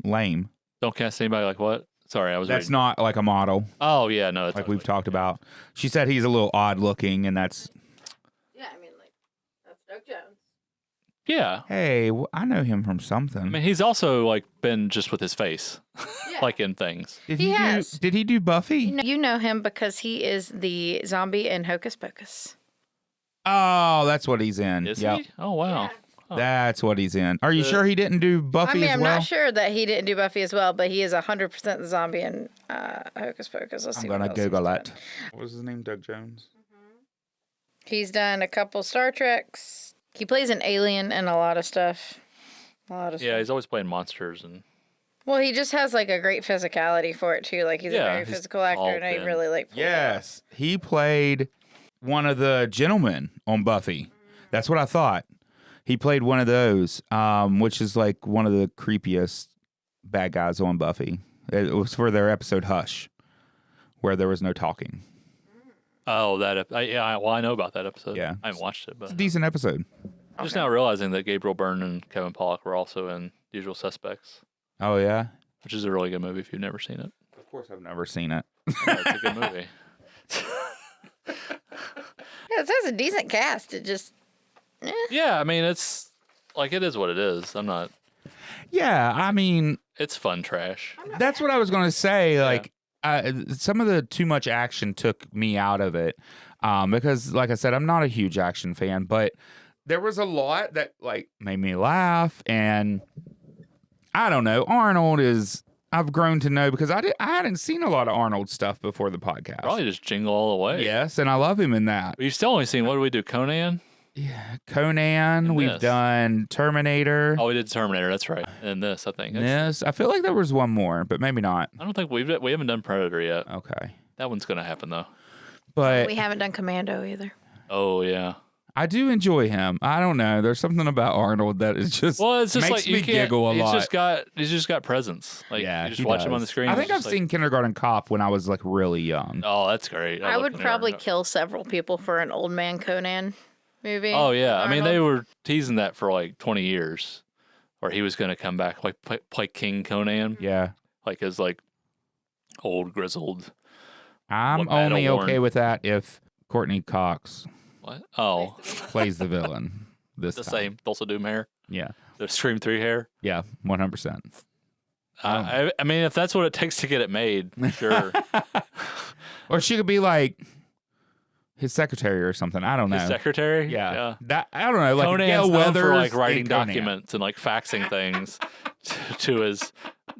lame. Don't cast anybody like what? Sorry, I was. That's reading. not like a model. Oh yeah, no. It's Like we've talked about. She said he's a little odd looking, and that's. Yeah, I mean, that's Doug Jones. Yeah. Hey, I know him from something. I mean, he's also like been just with his face, Yeah. like in things. Did he has. Did he do Buffy? You know him because he is the zombie in Hocus Pocus. Oh, that's what he's in. Is Yep. he? Oh wow. Oh. That's what he's in. Are you sure he didn't do Buffy I'm as well? not sure that he didn't do Buffy as well, but he is 100% the zombie in Hocus Pocus. Let's see I'm what gonna else he's Google done. it. What was his name? Doug Jones. He's done a couple Star Treks. He plays an alien in a lot of stuff. Yeah, he's always playing monsters and. Well, he just has a great physicality for it too. Like he's a very he's physical actor, tall, and I thin. really pulls it off. Yes, he played one of the gentlemen on Buffy. That's what I thought. He played one of those, which is like one of the creepiest bad guys on Buffy. It was for their episode Hush, where there was no talking. Oh, I know about that episode. Yeah. I haven't watched it, but It's a decent episode. I'm just now realizing that Gabriel Byrne and Kevin Pollak were also in Usual Suspects, Oh yeah. which is a really good movie if you've never seen it. Of course, I've never seen it. Yeah, it's a good movie. Yeah, it has a decent cast. It just Yeah, I mean it's like it is what it is. I'm not. Yeah, I mean, It's fun trash. that's what I was going to say. Like, some of the too much action took me out of it because, like I said, I'm not a huge action fan, but there was a lot that made me laugh, and I don't know. Arnold is. I've grown to know because I hadn't seen a lot of Arnold stuff before the podcast. Probably just Jingle All the Way. Yes, and I love him in that. But you've still only seen, what did we do, Conan? Yeah, Conan. And We've this. done Terminator. Oh, we did Terminator, that's right. And this, I think. Yes, I feel like there was one more, but maybe not. I don't think we haven't done Predator yet. Okay, That one's going to happen, though. but we haven't done Commando either. Oh, yeah. I do enjoy him. I don't know. There's something about Arnold that is just it's just makes like me giggle a lot. He's just got presence. Like Yeah, you just he watch does. him on the screen. I think I've like, seen Kindergarten Cop when I was like really young. Oh, that's great. I would probably kill several people for an Old Man Conan movie. Oh yeah, I mean Arnold. they were teasing that for like 20 years, where he was going to come back like play King Conan, Yeah. like his like old grizzled. I'm What only battle-worn- okay with that if Courtney Cox What? Oh, plays the villain this the time. same Tulsa Doom hair, Yeah. the Scream 3 hair. Yeah, 100%. I mean, if that's what it takes to get it made, sure. Or she could be like his secretary or something. I don't know. His secretary. Yeah. That I don't know. Like Conan's Gail known Weathers for like writing and Conan. documents and like faxing things to his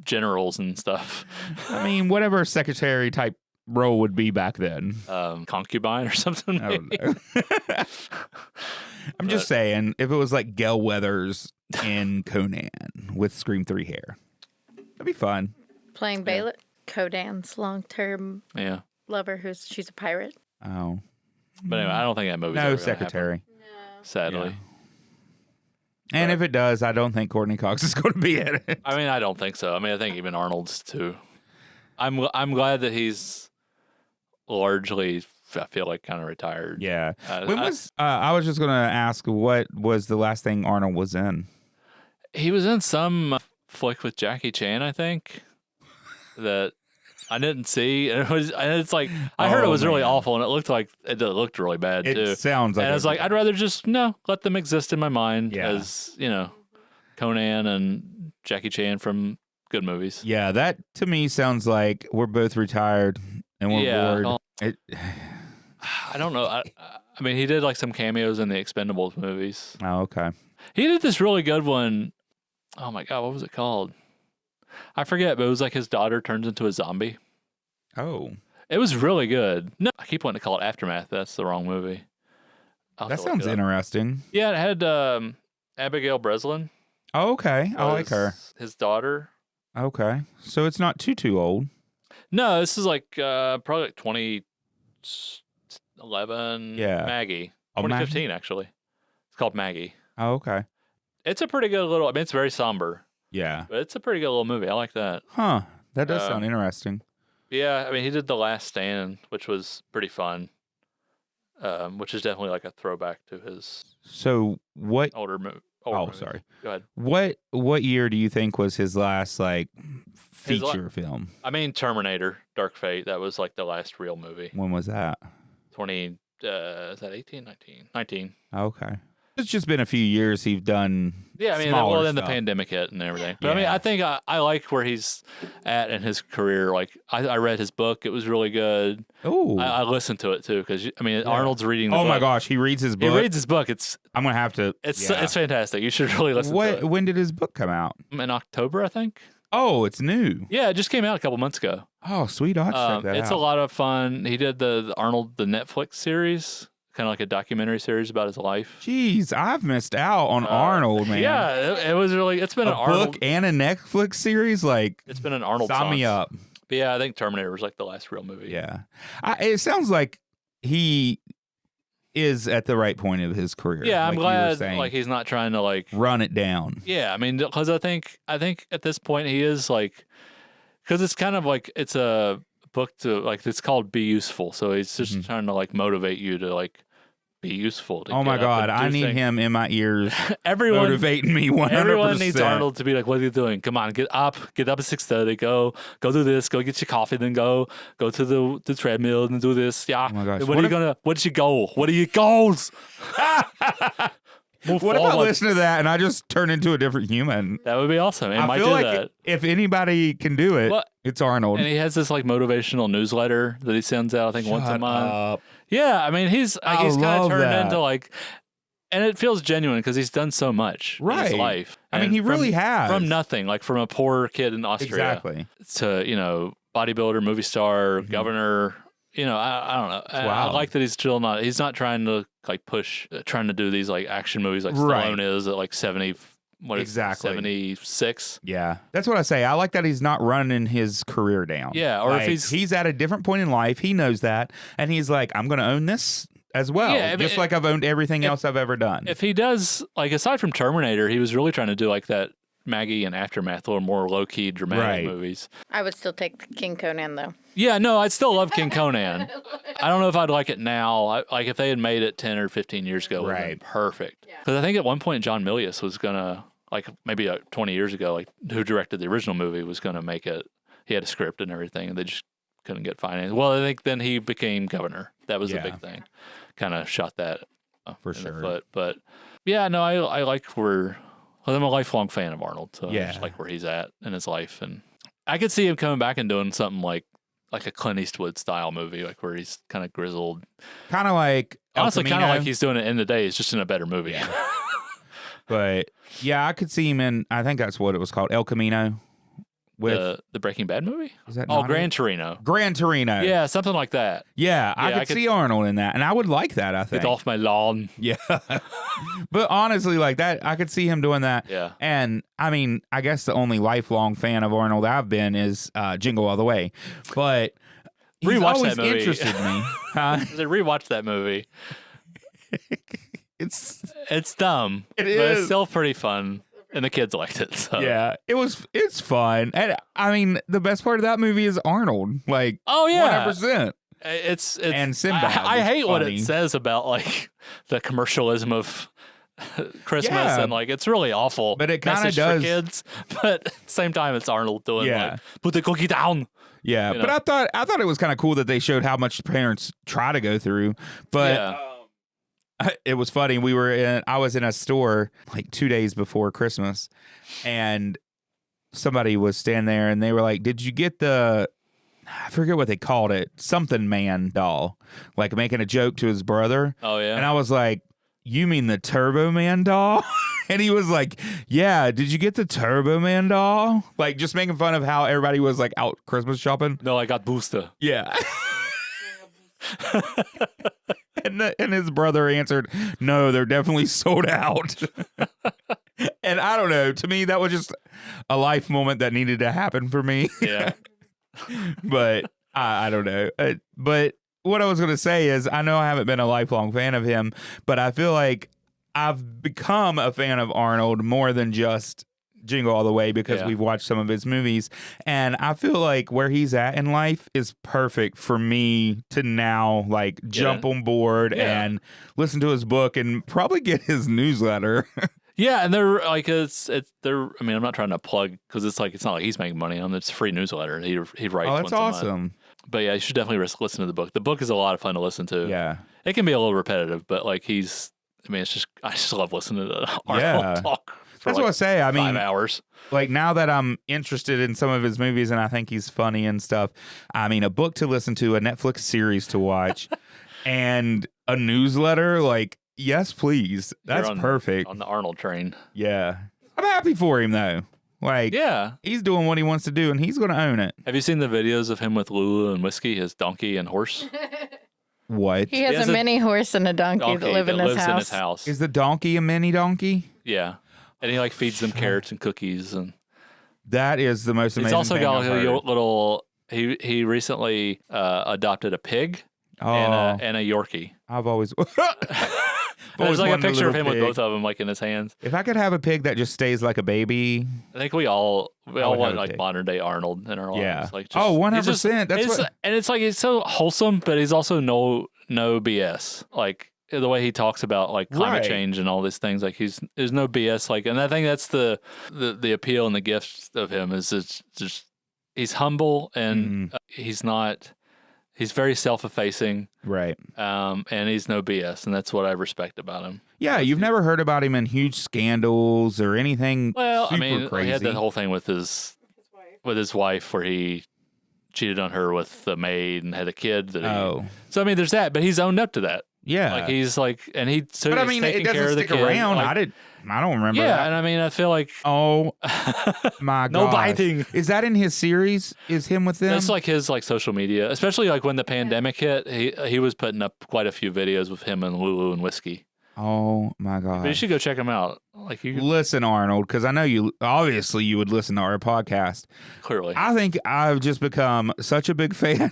generals and stuff. I mean, whatever secretary type role would be back then. Concubine or something. I don't maybe? know. I'm just saying, if it was like Gail Weathers in Conan with Scream 3 hair, that'd be fun. Playing Balin, Codan's long-term Yeah. lover, she's a pirate. Oh. But anyway, I don't think that movie's ever No gonna secretary. happen, sadly. And if it does, I don't think Courtney Cox is going to be in it. I mean, I don't think so. I mean, I think even Arnold's too. I'm glad that he's largely, I feel like, kind of retired. Yeah. I was just going to ask, what was the last thing Arnold was in? He was in some flick with Jackie Chan, I think, that I didn't see. And it's like, I heard it was really awful, and it looked really bad too. It sounds like And I was like, I'd rather just let them exist in my mind Yeah. as, Conan and Jackie Chan from good movies. Yeah, that to me sounds like we're both retired and we're bored. I don't know. I mean, he did like some cameos in the Expendables movies. Oh, okay. He did this really good one. Oh my God, what was it called? I forget, but it was like his daughter turns into a zombie. Oh. It was really good. No, I keep wanting to call it Aftermath. That's the wrong movie. That sounds interesting. Yeah, it had Abigail Breslin. Oh, okay. I like her. His daughter. Okay. So it's not too old. No, this is like probably like 2011. Yeah. Maggie. Oh, 2015, actually. It's called Maggie. Oh, okay. It's a pretty good little, I mean, it's very somber, Yeah. but it's a pretty good little movie. I like that. Huh. That does sound interesting. Yeah, I mean, he did The Last Stand, which was pretty fun, which is definitely like a throwback to his So what? older movie. Sorry. Go ahead. What year do you think was his last like feature film? I mean, Terminator, Dark Fate. That was like the last real movie. When was that? 20. Is that 18, 19? 19. Okay. It's just been a few years he's done. Yeah, I mean, smaller then the stuff. pandemic hit and everything. But I mean, Yeah. I think I like where he's at in his career. Like, I read his book; it was really good. Oh. I listened to it too because I mean, Arnold's reading. The Oh book. my gosh, he reads his He book. reads his book. I'm gonna have to. It's yeah. fantastic. You should really listen to it. When did his book come out? In October, I think. Oh, it's new. Yeah, it just came out a couple months ago. Oh, sweet. I'll have to check that It's out. a lot of fun. He did the Arnold the Netflix series, kind of like a documentary series about his life. Jeez, I've missed out on Arnold, man. Yeah, it was really. It's been a an Arnold book and a Netflix series. Like, It's been an Arnold. sign me up. But yeah, I think Terminator was like the last real movie. Yeah, it sounds like he is at the right point of his career. Yeah, I'm like you were glad. saying. Like he's not trying to like. Run it down. Yeah, I mean, because I think at this point he is like, because it's kind of like it's a book to like it's called Be Useful, so he's just trying to like motivate you to like be useful. To Oh my get up God, and do I need things. him in my ears, Everyone motivating me 100%. Everyone needs Arnold to be like, "What are you doing? Come on, get up at 6:30. Go do this. Go get your coffee. Then go to the treadmill and do this. Yeah. Oh my gosh. What did you go? What are your goals? Move What if I forward. listen to that and I just turn into a different human? That would be awesome. It I might feel do like that. if anybody can do it, Well, it's Arnold. And he has this like motivational newsletter that he sends out, I think, once a Shut month. up. Yeah, I mean, he's I kind of love turned that. into like, and it feels genuine because he's done so much in his Right. life. I mean, And he really has. from nothing, like from a poor kid in Austria Exactly. to bodybuilder, movie star, Mm-hmm. governor. I don't know. I Wow. like that he's not trying to like push, trying to do these like action movies like Right. Stallone is at like 70. What is it, Exactly. 76? Yeah. That's what I say. I like that he's not running his career down. Yeah, or if Like, he's at a different point in life, he knows that, and he's like, I'm going to own this. as well. Yeah, just like I've owned everything else I've ever done. If he does, like, aside from Terminator, he was really trying to do like that Maggie and Aftermath, a little more low-key dramatic movies. I would still take King Conan, though. Yeah, no, I'd still love King Conan. I don't know if I'd like it now. Like, if they had made it 10 or 15 years ago, it would have been perfect. Because I think at one point John Milius was going to, like, maybe 20 years ago, like, who directed the original movie was going to make it. He had a script and everything, and they just couldn't get finance. Well, I think then he became governor. That was the big thing. Kind of shot that for in sure. the foot. But, yeah, no, I like where... Well, I'm a lifelong fan of Arnold, so I just like where he's at in his life, and I could see him coming back and doing something like a Clint Eastwood style movie, like where he's kind of grizzled, kind of like honestly, kind of like he's doing it in the day. It's just in a better movie. Yeah. But yeah, I could see him in. I think that's what it was called, El Camino. With the Breaking Bad movie? Is that Gran Torino. Gran Torino. Yeah, something like that. Yeah, I could see Arnold in that, and I would like that, I think. Get off my lawn. Yeah. But honestly, like that, I could see him doing that. Yeah. And I mean, I guess the only lifelong fan of Arnold I've been is Jingle All the Way. But he's rewatch always that movie. interested me. Huh? Rewatch that movie. It's dumb. It but is. It's still pretty fun. And the kids liked it. So. Yeah, it's fun. And I mean, the best part of that movie is Arnold. Like, oh yeah, 100%. It's and Sinbad. I hate funny. what it says about like the commercialism of Christmas, and like it's really awful. But it kind of message does for kids. But at the same time, it's Arnold doing like put the cookie down. Yeah, you but know? I thought it was kind of cool that they showed how much parents try to go through. But it was funny. I was in a store like 2 days before Christmas, and somebody was standing there, and they were like, "Did you get the?" I forget what they called it, something man doll, like making a joke to his brother. Oh yeah, and I was like, "You mean the Turbo Man doll?" And he was like, "Yeah, did you get the Turbo Man doll?" Like just making fun of how everybody was like out Christmas shopping. No, I got Booster. Yeah. And his brother answered, "No, they're definitely sold out." And I don't know. To me, that was just a life moment that needed to happen for me. Yeah. But I don't know. But what I was going to say is, I know I haven't been a lifelong fan of him, but I feel like I've become a fan of Arnold more than just Jingle All the Way because we've watched some of his movies, and I feel like where he's at in life is perfect for me to now like jump on board and listen to his book and probably get his newsletter. Yeah, and they're like they're. I mean, I'm not trying to plug because it's not like he's making money on it. It's a free newsletter. He writes. Oh, that's once a awesome. month. But yeah, you should definitely listen to the book. The book is a lot of fun to listen to. Yeah, it can be a little repetitive, but like I just love listening to Arnold talk. That's what I say. I mean, 5 hours. Like now that I'm interested in some of his movies and I think he's funny and stuff, I mean, a book to listen to, a Netflix series to watch, and a newsletter, like, yes, please. That's perfect. On the Arnold train. Yeah. I'm happy for him, though. Like, he's doing what he wants to do and he's going to own it. Have you seen the videos of him with Lulu and Whiskey, his donkey and horse? What? He has a mini horse and a donkey that live in his house. Is the donkey a mini donkey? Yeah. And he like feeds them carrots and cookies, and that is the most amazing. He's also thing got I've a heard. little. He recently adopted a pig and a Yorkie. I've always. There's like a picture of him with both of them like in his hands. If I could have a pig that just stays like a baby, I think we all want like modern day Arnold in our lives. Yeah. Like 100%. That's what. And it's like he's so wholesome, but he's also no BS. Like the way he talks about like climate change and all these things, like there's no BS. Like, and I think that's the appeal and the gift of him is it's just he's humble and he's very self-effacing, right? And he's no BS, and that's what I respect about him. Yeah, you've never heard about him in huge scandals or anything. Well, super I mean, crazy. he had that whole thing with his wife where he cheated on her with the maid and had a kid. So I mean, there's that, but he's owned up to that. Yeah, like he's like, and he. So but I he's mean, it taking care doesn't of the stick kid. around. Like, I don't remember. Yeah, that. and I mean, I feel like oh my god, no biting. Is that in his series? Is him with them? That's like his like social media, especially like when the pandemic hit. He was putting up quite a few videos with him and Lulu and Whiskey. Oh my god! But you should go check him out. Like you listen, Arnold, because I know you. Obviously, you would listen to our podcast. Clearly, I think I've just become such a big fan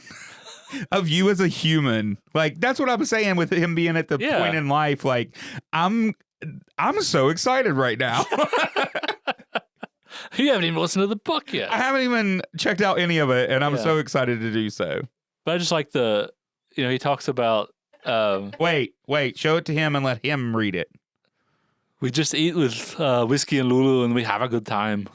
of you as a human. Like, that's what I'm saying with him being at the point in life. Like, I'm so excited right now. You haven't even listened to the book yet. I haven't even checked out any of it, and I'm so excited to do so. But I just like he talks about... Wait, show it to him and let him read it. We just eat with whiskey and Lulu, and we have a good time.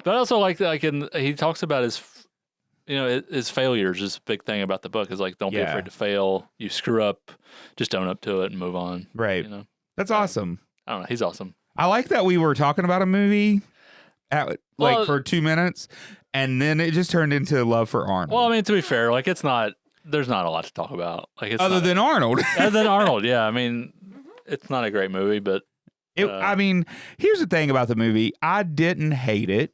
But I also like that, he talks about his failures is a big thing about the book. Is like, don't be afraid to fail. You screw up, just own up to it and move on. Right. That's awesome. I don't know. He's awesome. I like that we were talking about a movie for 2 minutes, and then it just turned into love for Arnold. Well, I mean, to be fair, like there's not a lot to talk about. Like other than Arnold. Other than Arnold, yeah. I mean, it's not a great movie, but I mean, here's the thing about the movie. I didn't hate it.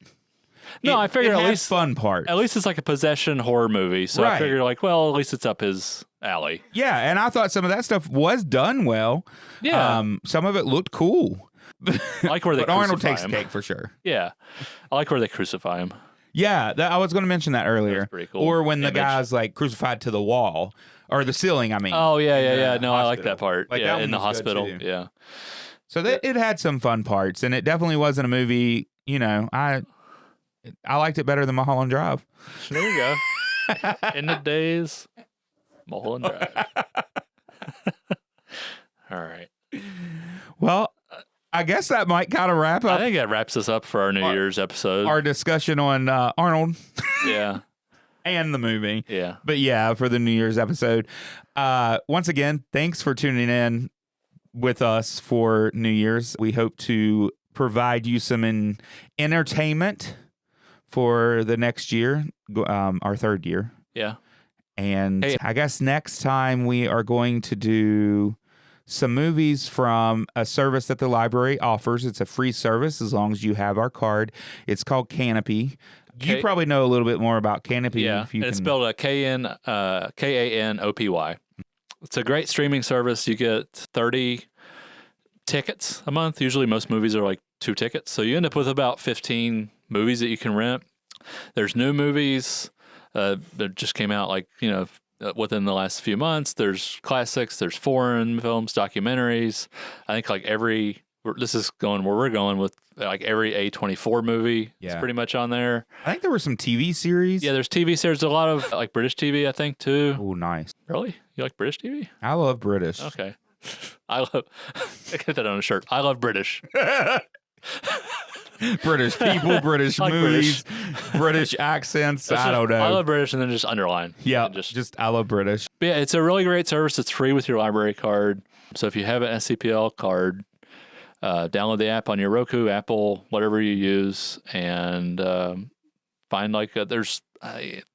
No, I figured at least fun part. At least it's like a possession horror movie, so I figured like, well, at least it's up his alley. Yeah, and I thought some of that stuff was done well. Yeah, some of it looked cool. I like where they. But Arnold takes the cake for sure. Yeah, I like where they crucify him. Yeah, I was going to mention that earlier. That's pretty cool. Or when the guy's like crucified to the wall or the ceiling. I mean. Oh yeah. No, I like that part. Like, yeah, that in the hospital. Yeah. So it had some fun parts, and it definitely wasn't a movie. I liked it better than Mulholland Drive. There you go. In the days, Mulholland Drive. All right. Well, I guess that might kind of wrap up. I think that wraps us up for our New Year's episode. Our discussion on Arnold. Yeah. And the movie. Yeah. But yeah, for the New Year's episode. Once again, thanks for tuning in with us for New Year's. We hope to provide you some entertainment for the next year, our third year. Yeah. And I guess next time we are going to do some movies from a service that the library offers. It's a free service as long as you have our card. It's called Kanopy. You probably know a little bit more about Kanopy. Yeah, it's spelled Kanopy. It's a great streaming service. You get 30 tickets a month. Usually most movies are like 2 tickets. So you end up with about 15 movies that you can rent. There's new movies that just came out within the last few months. There's classics, there's foreign films, documentaries. I think this is going where we're going with like every A24 movie is pretty much on there. I think there were some TV series. Yeah, there's TV series. A lot of like British TV, I think, too. Oh, nice. Really? You like British TV? I love British. Okay. I get that on a shirt. I love British. British people, British movies, British accents. I don't know. I love British, and then just underline. Yeah, just I love British. But yeah, it's a really great service. It's free with your library card. So if you have an SCPL card, download the app on your Roku, Apple, whatever you use, and find there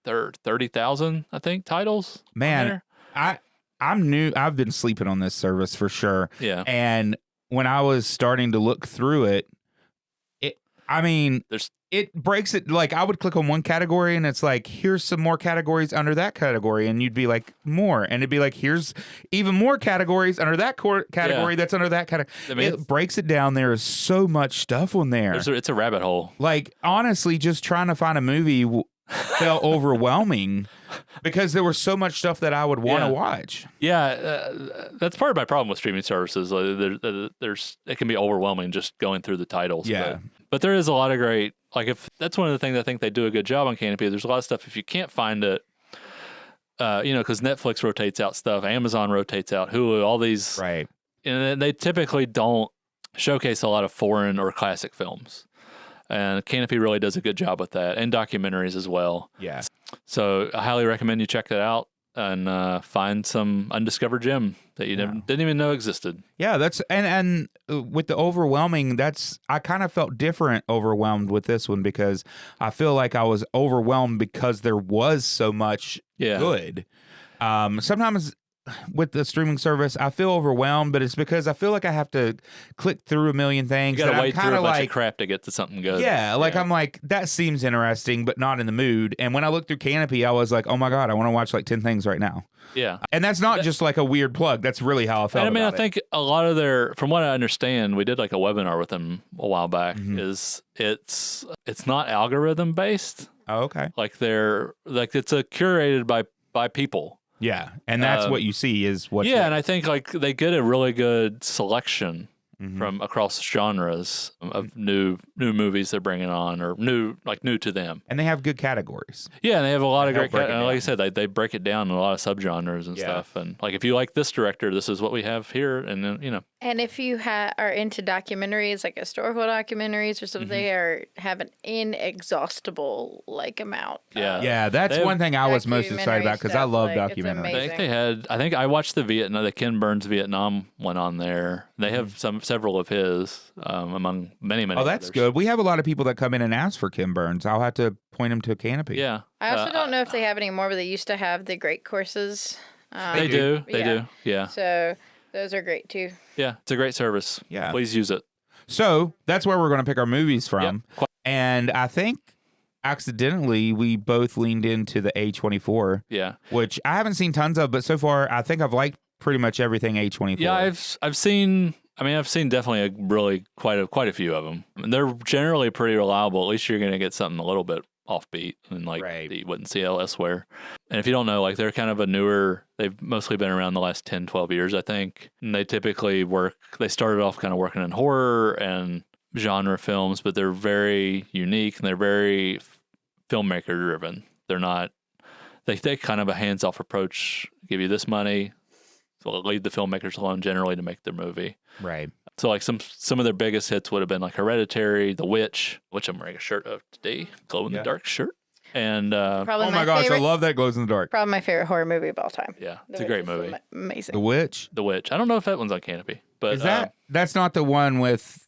are 30,000 I think titles. Man, I'm new. I've been sleeping on this service for sure. Yeah, and when I was starting to look through it. It breaks it. Like, I would click on one category and it's like, here's some more categories under that category. And you'd be like, more. And it'd be like, here's even more categories under that category that's under that category. I mean, it breaks it down. There is so much stuff on there. It's a rabbit hole. Like, honestly, just trying to find a movie felt overwhelming because there was so much stuff that I would want to watch. Yeah, that's part of my problem with streaming services. It can be overwhelming just going through the titles. Yeah. But there is a lot of great, if that's one of the things I think they do a good job on Kanopy. There's a lot of stuff, if you can't find it, because Netflix rotates out stuff, Amazon rotates out, Hulu, all these. Right. And they typically don't showcase a lot of foreign or classic films. And Kanopy really does a good job with that, and documentaries as well. Yeah. So I highly recommend you check that out and find some undiscovered gem that you didn't even know existed. Yeah, that's and with the overwhelming, I kind of felt overwhelmed with this one because I feel like I was overwhelmed because there was so much good. Sometimes with the streaming service, I feel overwhelmed, but it's because I feel like I have to click through a million things. You got to wade through a bunch like, of crap to get to something good. Yeah, I'm like, that seems interesting, but not in the mood. And when I looked through Kanopy, I was like, oh my God, I want to watch like 10 things right now. Yeah. And that's not just like a weird plug. That's really how I felt. And I mean, about I think a lot of from what I understand, we did like a webinar with them a while back, is it's not algorithm based. Oh, okay. Like it's curated by people. Yeah. And that's what you see is what. Yeah. And I think like they get a really good selection from across genres of new movies they're bringing on, or new to them. And they have good categories. Yeah, and they have a lot of great like I said, they break it down in a lot of subgenres and stuff. And like, if you like this director, this is what we have here, and then And if you are into documentaries, like historical documentaries or something, they have an inexhaustible amount. Yeah, yeah, that's one thing I was most excited about, because I love documentaries. I think I watched the Ken Burns Vietnam one on there. They have several of his among many. Oh, that's others. good. We have a lot of people that come in and ask for Ken Burns. I'll have to point them to a Kanopy. Yeah, I also don't know if they have any more, but they used to have the great courses. They do. Yeah. So those are great too. Yeah, it's a great service. Yeah. Please use it. So that's where we're going to pick our movies from. Yep. And I think accidentally we both leaned into the A24. Yeah. Which I haven't seen tons of, but so far I think I've liked pretty much everything A24. Yeah, I've seen really quite a few of them. And they're generally pretty reliable. At least you're going to get something a little bit offbeat and that you wouldn't see elsewhere. And if you don't know, they're kind of they've mostly been around the last 10, 12 years, I think. And they typically they started off kind of working in horror and genre films, but they're very unique and they're very filmmaker driven. They're not, they take kind of a hands-off approach, give you this money, so leave the filmmakers alone generally to make their movie. Right. So some of their biggest hits would have been like Hereditary, The Witch, which I'm wearing a shirt of today, glow in the dark shirt. And probably oh my gosh, favorite, I love that glows in the dark. Probably my favorite horror movie of all time. Yeah, it's a great movie. Amazing. The Witch. The Witch. I don't know if that one's on Kanopy, but Is that's not the one with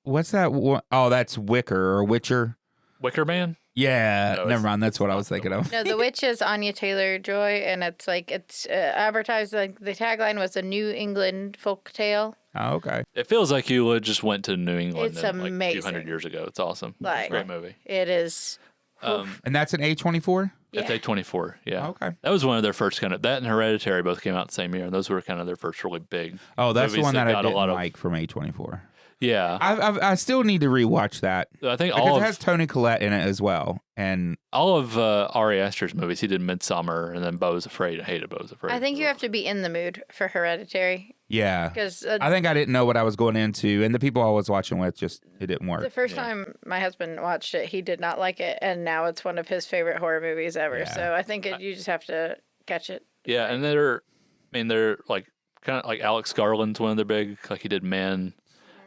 what's that one? Oh, that's Wicker or Witcher. Wicker Man? Yeah, No, never mind. That's what I was thinking of. No, The Witch is Anya Taylor-Joy, and it's advertised the tagline was a New England folk tale. Oh, okay. It feels like you just went to New England It's a amazing. 200 years ago. It's awesome. It's a great movie. It is. And that's an A24? Yeah. It's A24, yeah. Okay. That was one of their first that and Hereditary both came out the same year, and those were kind of their first really big Oh, that's the movies one that I got a didn't lot of- like from A24. Yeah. I still need to rewatch that. I think Because it has Toni Collette in it as well. And all of Ari Aster's movies, he did Midsummer and then Beau is Afraid. I hated Beau is Afraid. I think you have to be in the mood for Hereditary. yeah. Because I think I didn't know what I was going into. And the people I was watching with it didn't work. the first time my husband watched it, he did not like it. And now it's one of his favorite horror movies ever. Yeah. So I think you just have to catch it. Yeah, and they're like kind of like Alex Garland's one of their big, like he did Men.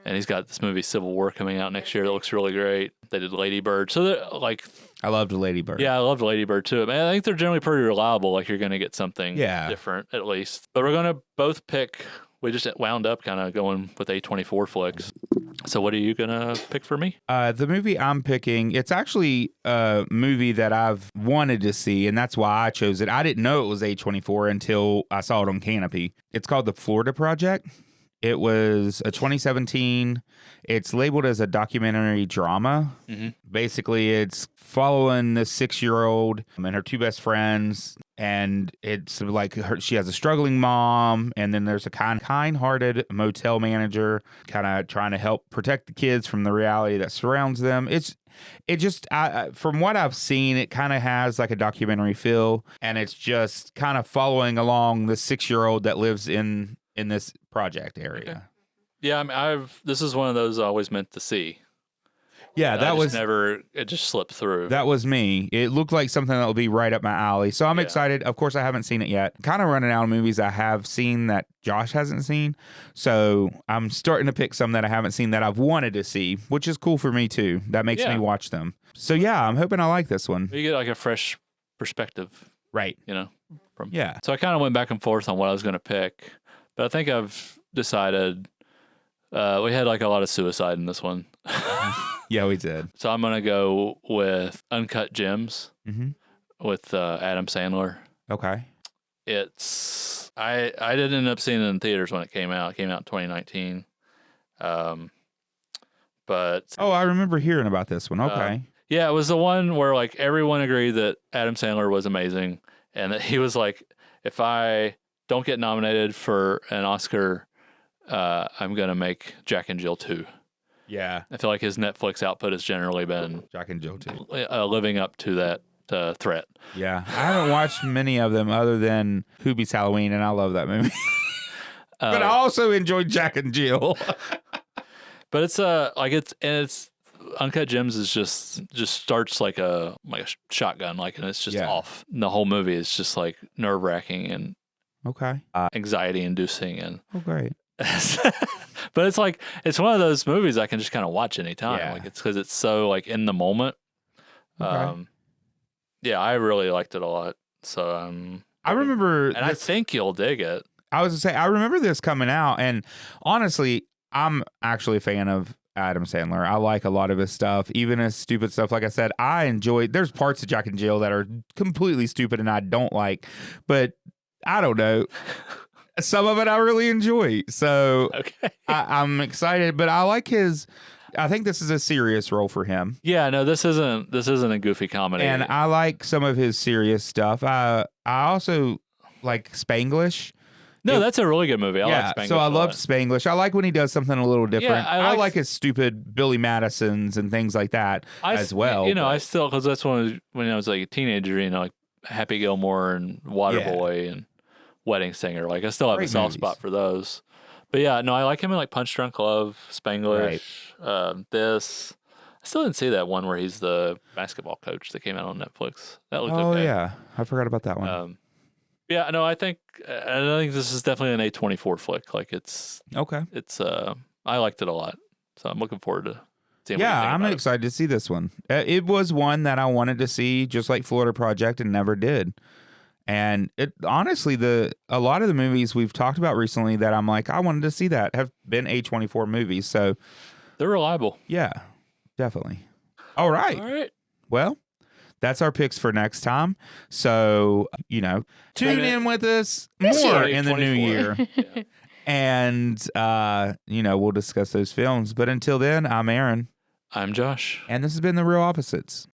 And he's got this movie Civil War coming out next year that looks really great. They did Lady Bird. So they're like, I loved Lady Bird. yeah, I loved Lady Bird too. I think they're generally pretty reliable. Like you're going to get something different at least. But we're going to both pick. We just wound up kind of going with A24 flicks. So what are you going to pick for me? The movie I'm picking, it's actually a movie that I've wanted to see, and that's why I chose it. I didn't know it was A24 until I saw it on Kanopy. It's called The Florida Project. It was a 2017. It's labeled as a documentary drama. Mm-hmm. Basically, it's following this 6-year-old and her two best friends. And it's like she has a struggling mom. And then there's a kind-hearted motel manager kind of trying to help protect the kids from the reality that surrounds them. From what I've seen, it kind of has like a documentary feel. And it's just kind of following along the 6-year-old that lives in this project area. Okay. Yeah, this is one of those I always meant to see. Yeah, it just slipped through. That was me. It looked like something that would be right up my alley. So I'm excited. Of course, I haven't seen it yet. Kind of running out of movies I have seen that Josh hasn't seen. So I'm starting to pick some that I haven't seen that I've wanted to see, which is cool for me too. That makes me watch them. So yeah, I'm hoping I like this one. You get like a fresh perspective. Right. So I kind of went back and forth on what I was going to pick. But I think I've decided we had like a lot of suicide in this one. Yeah, we did. So I'm going to go with Uncut Gems with Adam Sandler. Okay. It's I didn't end up seeing it in theaters when it came out. It came out in 2019. But I remember hearing about this one. Okay. yeah, it was the one where like everyone agreed that Adam Sandler was amazing, and that he was like, if I don't get nominated for an Oscar, I'm gonna make Jack and Jill 2. Yeah. I feel like his Netflix output has generally been Jack and Jill too. living up to that threat. Yeah. I haven't watched many of them other than Who Beats Halloween, and I love that movie. But I also enjoyed Jack and Jill. But it's it's Uncut Gems is just starts like a shotgun, and it's just off. And the whole movie is just like nerve wracking and Okay. anxiety inducing, and Great. but it's one of those movies I can just kind of watch anytime. Yeah. Like it's because it's so like in the moment. Okay. Yeah, I really liked it a lot. So I remember, and I think you'll dig it. I was to say, I remember this coming out, and honestly, I'm actually a fan of Adam Sandler. I like a lot of his stuff, even his stupid stuff. Like I said, I enjoy. There's parts of Jack and Jill that are completely stupid and I don't like, but I don't know. Some of it I really enjoy. So Okay. I'm excited, but I like his. I think this is a serious role for him. Yeah, no, this isn't a goofy comedy. And I like some of his serious stuff. I also like Spanglish. No, that's a really good movie. I like Spanglish. So I a love lot. Spanglish. I like when he does something a little different. Yeah, I like his stupid Billy Madisons and things like that as well. You know, I still, because that's when I was like a teenager, like Happy Gilmore and Waterboy and Wedding Singer. Like I still have Great a soft movies. spot for those. But yeah, no, I like him in like Punch Drunk Love, Spanglish, this. I still didn't see that one where he's the basketball coach that came out on Netflix. That looked okay. Yeah, I forgot about that one. Yeah, no, I think this is definitely an A24 flick. Like it's I liked it a lot, so I'm looking forward to seeing. Yeah, what you think I'm about excited to see this one. It was one that I wanted to see, just like Florida Project, and never did. And it honestly, a lot of the movies we've talked about recently that I'm like, I wanted to see that have been A24 movies. So they're reliable. Yeah, definitely. All right. All right. Well, that's our picks for next time. So, tune in with us more in the new year. Yeah. And, we'll discuss those films. But until then, I'm Aaron. I'm Josh. And this has been The Real Opposites.